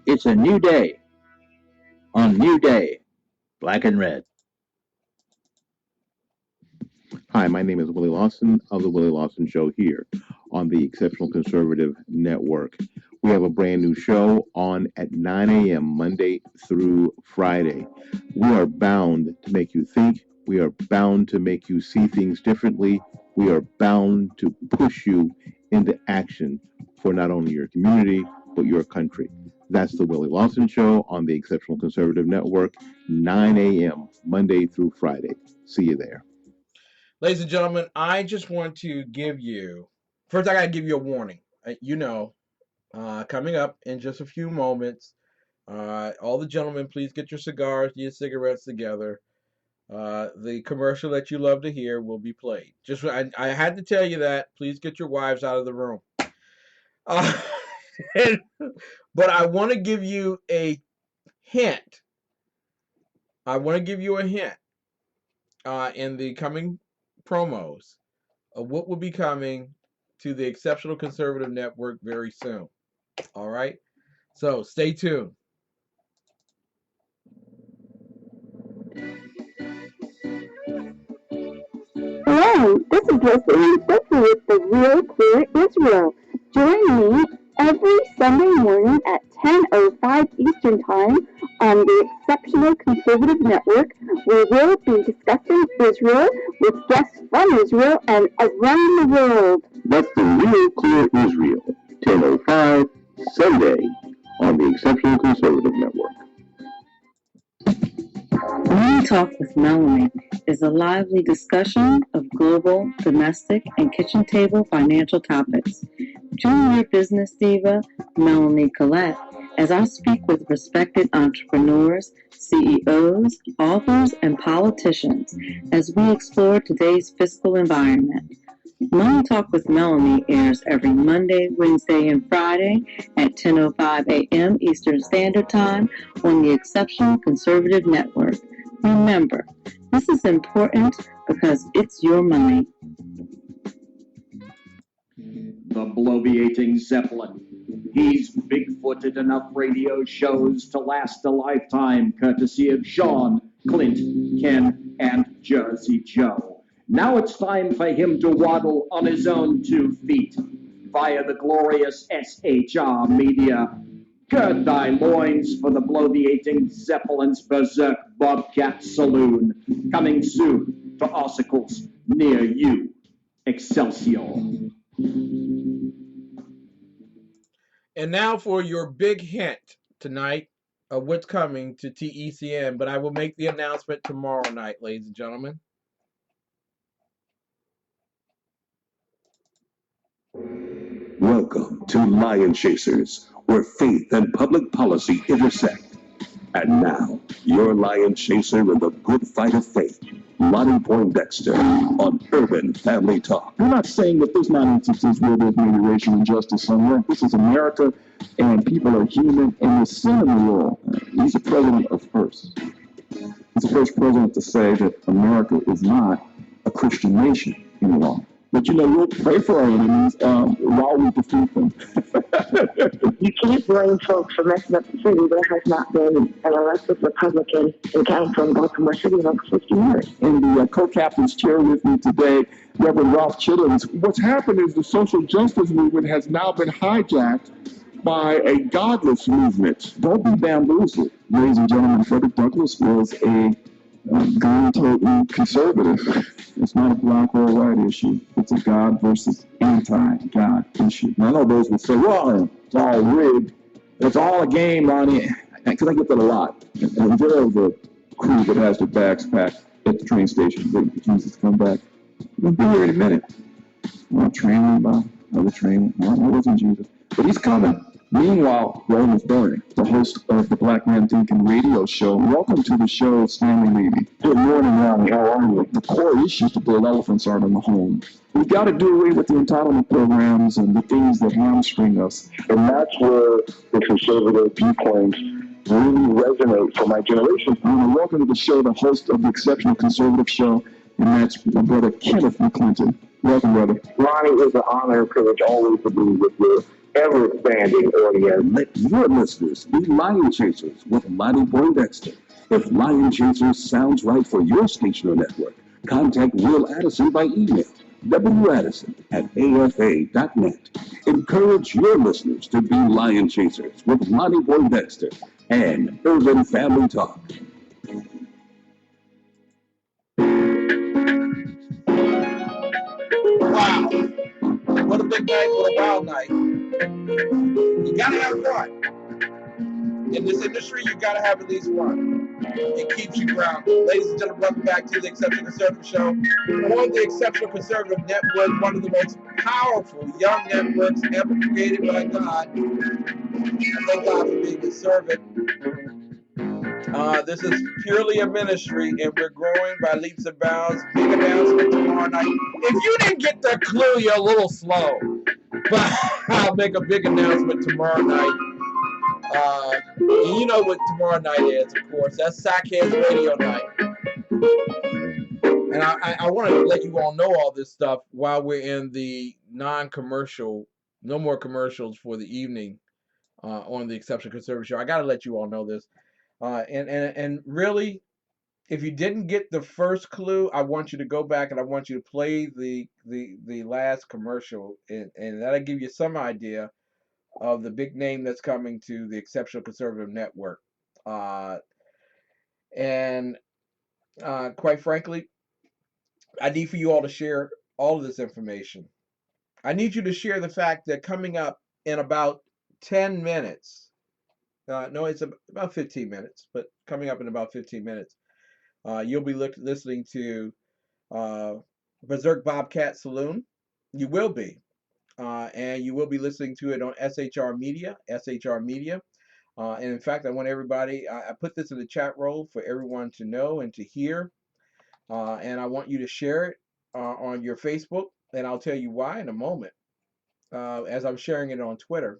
It's a new day on New Day, Black and Red. Hi, my name is Willie Lawson of The Willie Lawson Show here on the Exceptional Conservative Network. We have a brand new show on at 9 a.m. Monday through Friday. We are bound to make you think. We are bound to make you see things differently. We are bound to push you into action for not only your community, but your country. That's The Willie Lawson Show on the Exceptional Conservative Network, 9 a.m. Monday through Friday. See you there. Ladies and gentlemen, I just want to give you, first I got to give you a warning. Coming up in just a few moments, all the gentlemen, please get your cigars, your cigarettes together. The commercial that you love to hear will be played. I had to tell you that. Please get your wives out of the room. But I want to give you a hint. In the coming promos of what will be coming to the Exceptional Conservative Network very soon. All right? So stay tuned. Hello, this is Leslie Sophie with the Real Clear Israel. Join me every Sunday morning at 10:05 Eastern Time on the Exceptional Conservative Network, where we'll be discussing Israel with guests from Israel and around the world. That's the Real Clear Israel, 10:05 Sunday on the Exceptional Conservative Network. Money Talk with Melanie is a lively discussion of global, domestic, and kitchen table financial topics. Join your business diva, Melanie Collette, as I speak with respected entrepreneurs, CEOs, authors, and politicians as we explore today's fiscal environment. Money Talk with Melanie airs every Monday, Wednesday, and Friday at 10:05 a.m. Eastern Standard Time on the Exceptional Conservative Network. Remember, this is important because it's your money. The bloviating Zeppelin. He's big-footed enough radio shows to last a lifetime, courtesy of Sean, Clint, Ken, and Jersey Joe. Now it's time for him to waddle on his own 2 feet via the glorious SHR media. Gird thy loins for the bloviating Zeppelin's Berserk Bobcat Saloon, coming soon to articles near you. Excelsior. And now for your big hint tonight of what's coming to TECN, but I will make the announcement tomorrow night, ladies and gentlemen. Welcome to Lion Chasers, where faith and public policy intersect. And now, your Lion Chaser in the good fight of faith, Lonnie Poindexter, on Urban Family Talk. We're not saying that there's not instances where there's maybe racial injustice somewhere. This is America, and people are human, and the sin in the world. He's a president of first. He's the first president to say that America is not a Christian nation any longer. But we'll pray for our enemies while we defeat them. You can't blame folks for messing up the city. There has not been an elected Republican in council in Baltimore City in over 50 years. And the co-captain's chair with me today, Reverend Ralph Chittins. What's happened is the social justice movement has now been hijacked by a godless movement. Don't be bamboozled. Ladies and gentlemen, Frederick Douglass was a gun-toting conservative. It's not a black or a white issue. It's a God versus anti-God issue. And I know those will say, well, it's all rigged. It's all a game, Ronnie. Because I get that a lot. And they're the crew that has their bags packed at the train station waiting for Jesus to come back. He'll be here in a minute. One train, another train. No, it wasn't Jesus. But he's coming. Meanwhile, Rome is burning. The host of the Black Man Thinking radio show. Welcome to the show, Stanley Levy. Good morning, Ronnie. How are you? The core issues to build elephants aren't in the home. We've got to do away with the entitlement programs and the things that hamstring us. And that's where the conservative viewpoints really resonate for my generation. Welcome to the show, the host of the Exceptional Conservative Show, and that's my brother Kenneth McClinton. Welcome, brother. Ronnie, it's an honor and privilege always to be with you. Ever-expanding audience. Let your listeners be lion chasers with Lonnie Poindexter. If Lion Chasers sounds right for your station or network, contact Will Addison by email, waddison@afa.net. Encourage your listeners to be lion chasers with Lonnie Poindexter and Urban Family Talk. Wow. What a big night, what a wild night. You gotta have fun. In this industry, you gotta have at least one. It keeps you grounded. Ladies and gentlemen, welcome back to the Exceptional Conservative Show. On the Exceptional Conservative Network, one of the most powerful young networks ever created by God. I thank God for being His servant. This is purely a ministry, and we're growing by leaps and bounds. Big announcement tomorrow night. If you didn't get the clue, you're a little slow. But I'll make a big announcement tomorrow night. And you know what tomorrow night is, of course. That's Sackheads Radio Night. And I want to let you all know all this stuff while we're in the non-commercial, no more commercials for the evening on the Exceptional Conservative Show. I got to let you all know this. And really, if you didn't get the first clue, I want you to go back and I want you to play the last commercial, and that'll give you some idea of the big name that's coming to the Exceptional Conservative Network. And quite frankly, I need for you all to share all of this information. I need you to share the fact that coming up in about 10 minutes, no, it's about 15 minutes, but coming up in about 15 minutes, you'll be listening to Berserk Bobcat Saloon. You will be. And you will be listening to it on SHR Media. And in fact, I want everybody, I put this in the chat roll for everyone to know and to hear. And I want you to share it on your Facebook. And I'll tell you why in a moment, as I'm sharing it on Twitter.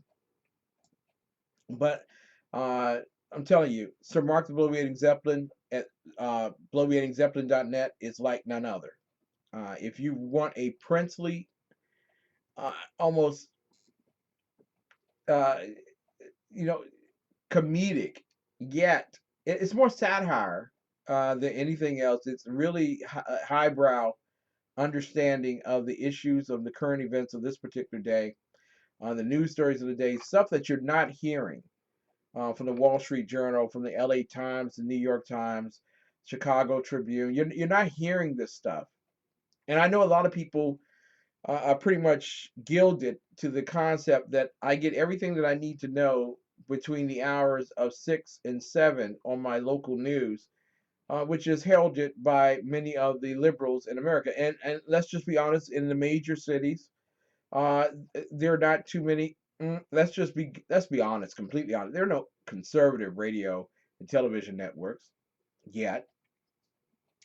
But I'm telling you, Sir Mark the Bloviating Zeppelin at bloviatingzeppelin.net is like none other. If you want a princely, almost, comedic, yet it's more satire than anything else. It's really highbrow understanding of the issues of the current events of this particular day, the news stories of the day, stuff that you're not hearing from the Wall Street Journal, from the LA Times, the New York Times, Chicago Tribune. You're not hearing this stuff. And I know a lot of people are pretty much gilded to the concept that I get everything that I need to know between the hours of 6 and 7 on my local news, which is heralded by many of the liberals in America. And let's just be honest, in the major cities, there are not too many. Let's be honest, completely honest. There are no conservative radio and television networks yet.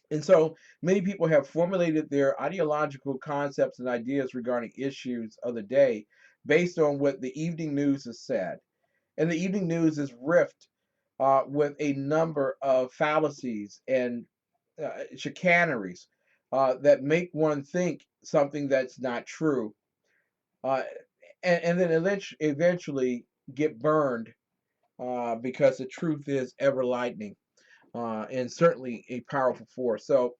And so many people have formulated their ideological concepts and ideas regarding issues of the day based on what the evening news has said. And the evening news is riffed with a number of fallacies and chicaneries that make one think something that's not true, uh, and then eventually get burned because the truth is ever lightning and certainly a powerful force. So,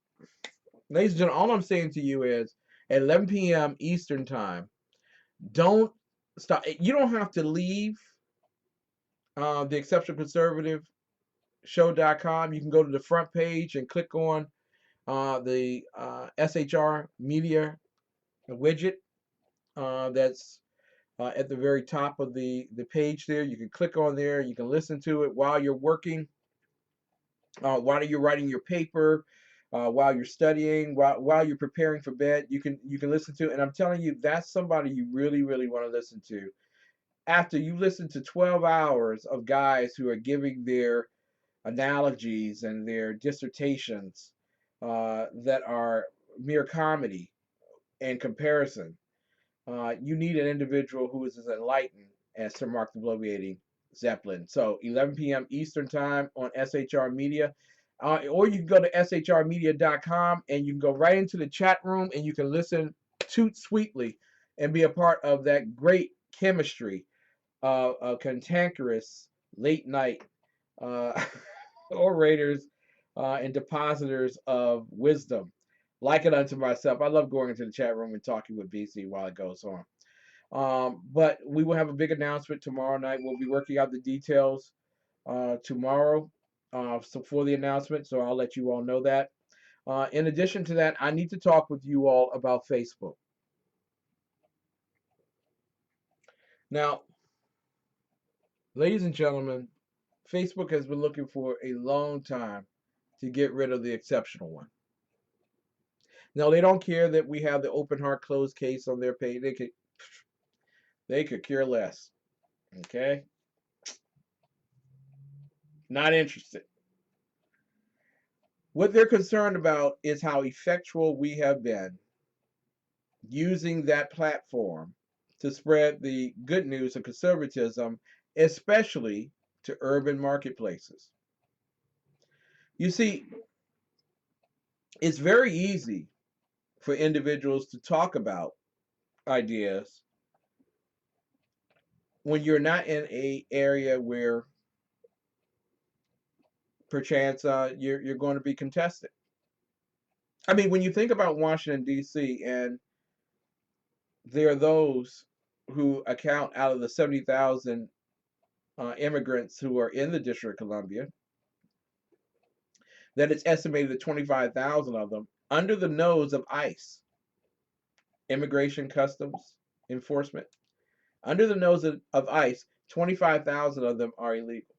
ladies and gentlemen, all I'm saying to you is at 11 p.m. Eastern Time, don't stop. You don't have to leave the Exceptional Conservative Show.com. You can go to the front page and click on the SHR Media widget that's at the very top of the page there. You can click on there. You can listen to it while you're working, while you're writing your paper, while you're studying, while you're preparing for bed. You can listen to it. And I'm telling you, that's somebody you really, really want to listen to. After you listen to 12 hours of guys who are giving their analogies and their dissertations that are mere comedy and comparison, you need an individual who is as enlightened as Sir Mark the Bloviating Zeppelin. So 11 p.m. Eastern Time on SHR Media. Or you can go to shrmedia.com and you can go right into the chat room and you can listen toot sweetly and be a part of that great chemistry of cantankerous late night orators and depositors of wisdom. Like it unto myself. I love going into the chat room and talking with BC while it goes on. But we will have a big announcement tomorrow night. We'll be working out the details tomorrow so for the announcement. So I'll let you all know that. In addition to that, I need to talk with you all about Facebook. Now, ladies and gentlemen, Facebook has been looking for a long time to get rid of the exceptional one. Now, they don't care that we have the open heart closed case on their page. They could care less. Okay? Not interested. What they're concerned about is how effectual we have been using that platform to spread the good news of conservatism, especially to urban marketplaces. You see, it's very easy for individuals to talk about ideas when you're not in an area where perchance you're going to be contested. I mean, when you think about Washington, D.C., and there are those who account out of the 70,000 immigrants who are in the District of Columbia, that it's estimated that 25,000 of them under the nose of ICE, Immigration Customs Enforcement, under the nose of ICE, 25,000 of them are illegal.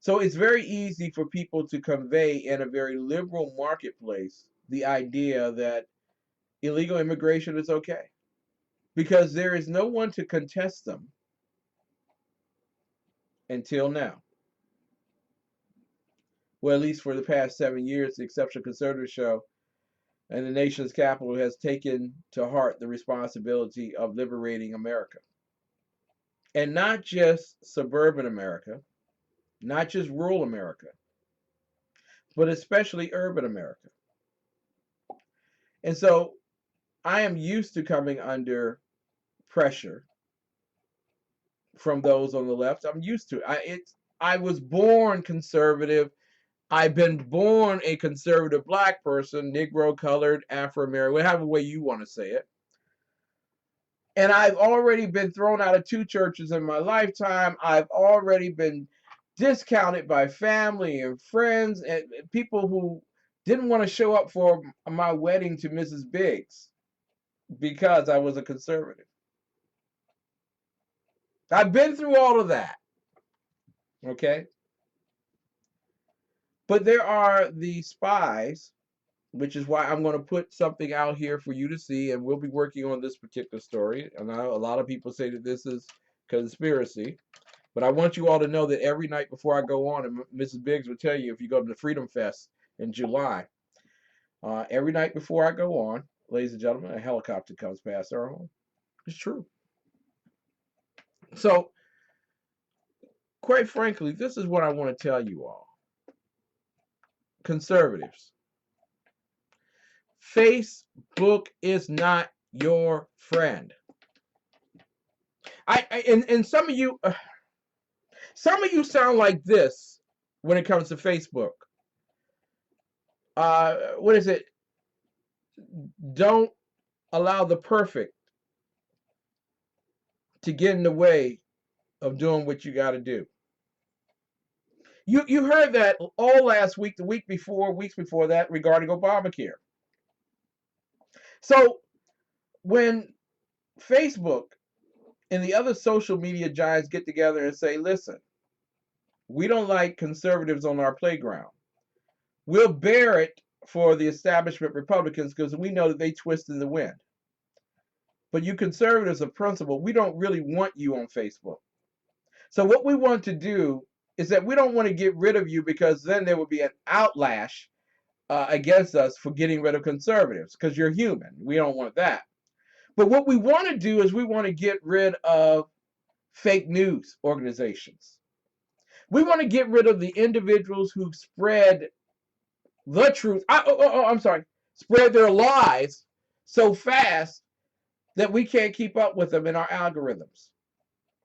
So it's very easy for people to convey in a very liberal marketplace the idea that illegal immigration is okay because there is no one to contest them until now. Well, at least for the past 7 years, the Exceptional Conservative Show and the nation's capital has taken to heart the responsibility of liberating America. And not just suburban America, not just rural America, but especially urban America. And so I am used to coming under pressure from those on the left. I'm used to it. I was born conservative. I've been born a conservative black person, Negro, colored, Afro-American, whatever way you want to say it. And I've already been thrown out of 2 churches in my lifetime. I've already been discounted by family and friends and people who didn't want to show up for my wedding to Mrs. Biggs because I was a conservative. I've been through all of that. Okay? But there are the spies, which is why I'm going to put something out here for you to see, and we'll be working on this particular story. And I know a lot of people say that this is conspiracy, but I want you all to know that every night before I go on, and Mrs. Biggs will tell you if you go to the Freedom Fest in July, every night before I go on, ladies and gentlemen, a helicopter comes past our home. It's true. So, quite frankly, this is what I want to tell you all. conservatives. Facebook is not your friend. And some of you sound like this when it comes to Facebook. What is it? Don't allow the perfect to get in the way of doing what you got to do. You heard that all last week, the week before, weeks before that regarding Obamacare. So when Facebook and the other social media giants get together and say, listen, we don't like conservatives on our playground. We'll bear it for the establishment Republicans because we know that they twist in the wind. But you conservatives of principle, we don't really want you on Facebook. So what we want to do is that we don't want to get rid of you because then there would be an outlash against us for getting rid of conservatives because you're human. We don't want that. But what we want to do is we want to get rid of fake news organizations. We want to get rid of the individuals who spread the truth. I'm sorry. Spread their lies so fast that we can't keep up with them in our algorithms.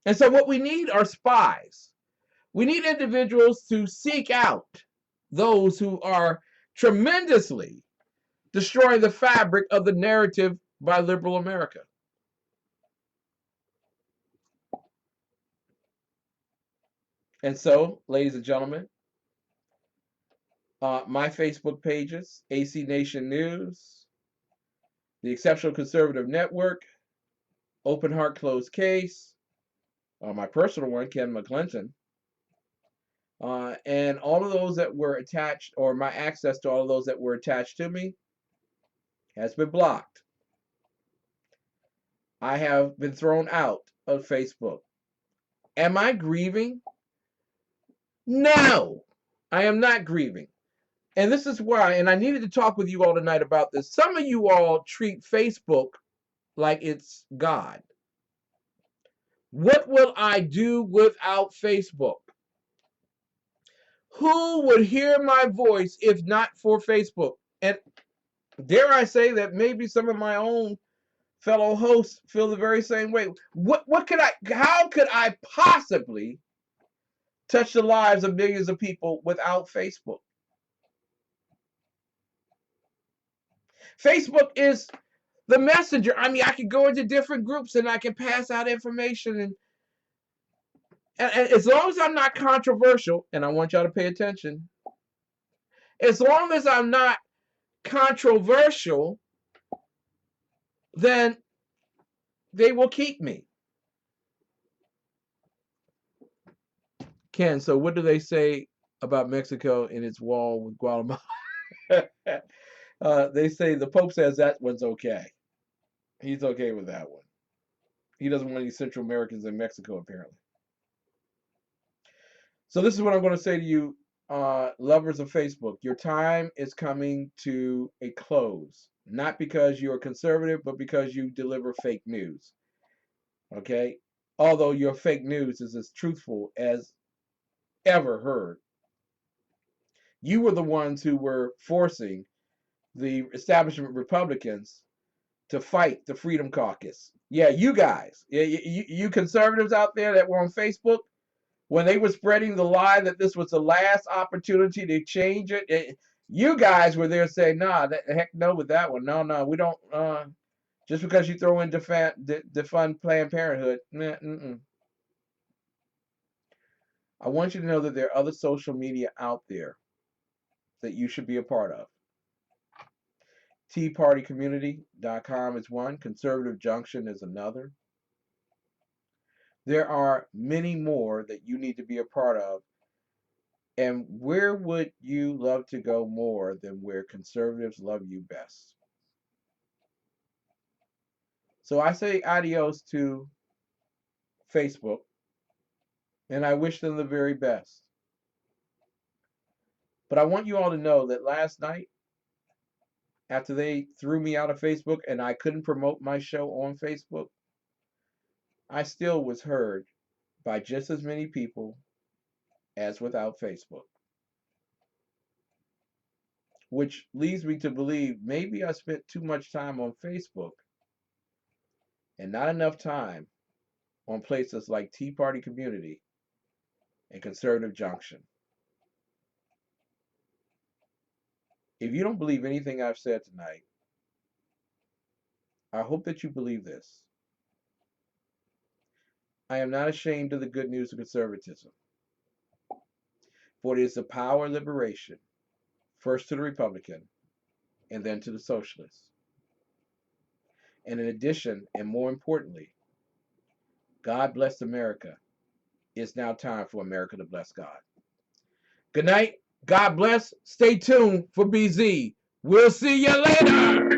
And so what we need are spies. We need individuals to seek out those who are tremendously destroying the fabric of the narrative by liberal America. And so, ladies and gentlemen, my Facebook pages, AC Nation News, the Exceptional Conservative Network, Open Heart Closed Case, my personal one, Ken McClinton, and all of those that were attached, or my access to all of those that were attached to me, has been blocked. I have been thrown out of Facebook. Am I grieving? No, I am not grieving. And this is why, and I needed to talk with you all tonight about this. Some of you all treat Facebook like it's God. What will I do without Facebook? Who would hear my voice if not for Facebook? And dare I say that maybe some of my own fellow hosts feel the very same way. How could I possibly touch the lives of millions of people without Facebook? Facebook is the messenger. I mean, I can go into different groups and I can pass out information. And as long as I'm not controversial, and I want y'all to pay attention, as long as I'm not controversial, then they will keep me. Ken, so what do they say about Mexico and its wall with Guatemala? They say the Pope says that one's okay. He's okay with that one. He doesn't want any Central Americans in Mexico, apparently. So this is what I'm going to say to you, lovers of Facebook. Your time is coming to a close. Not because you're conservative, but because you deliver fake news. Okay? Although your fake news is as truthful as ever heard. You were the ones who were forcing the establishment Republicans to fight the Freedom Caucus. Yeah, you guys, you conservatives out there that were on Facebook, when they were spreading the lie that this was the last opportunity to change it, you guys were there saying, nah, heck no with that one. No, we don't, just because you throw in defund Planned Parenthood. I want you to know that there are other social media out there that you should be a part of. TeaPartyCommunity.com is one. Conservative Junction is another. There are many more that you need to be a part of. And where would you love to go more than where conservatives love you best? So I say adios to Facebook, and I wish them the very best. But I want you all to know that last night, after they threw me out of Facebook and I couldn't promote my show on Facebook, I still was heard by just as many people as without Facebook. which leads me to believe maybe I spent too much time on Facebook and not enough time on places like Tea Party Community and Conservative Junction. If you don't believe anything I've said tonight, I hope that you believe this. I am not ashamed of the good news of conservatism, for it is the power of liberation, first to the Republican and then to the socialists. And in addition, and more importantly, God bless America. It's now time for America to bless God. Good night. God bless. Stay tuned for BZ. We'll see you later.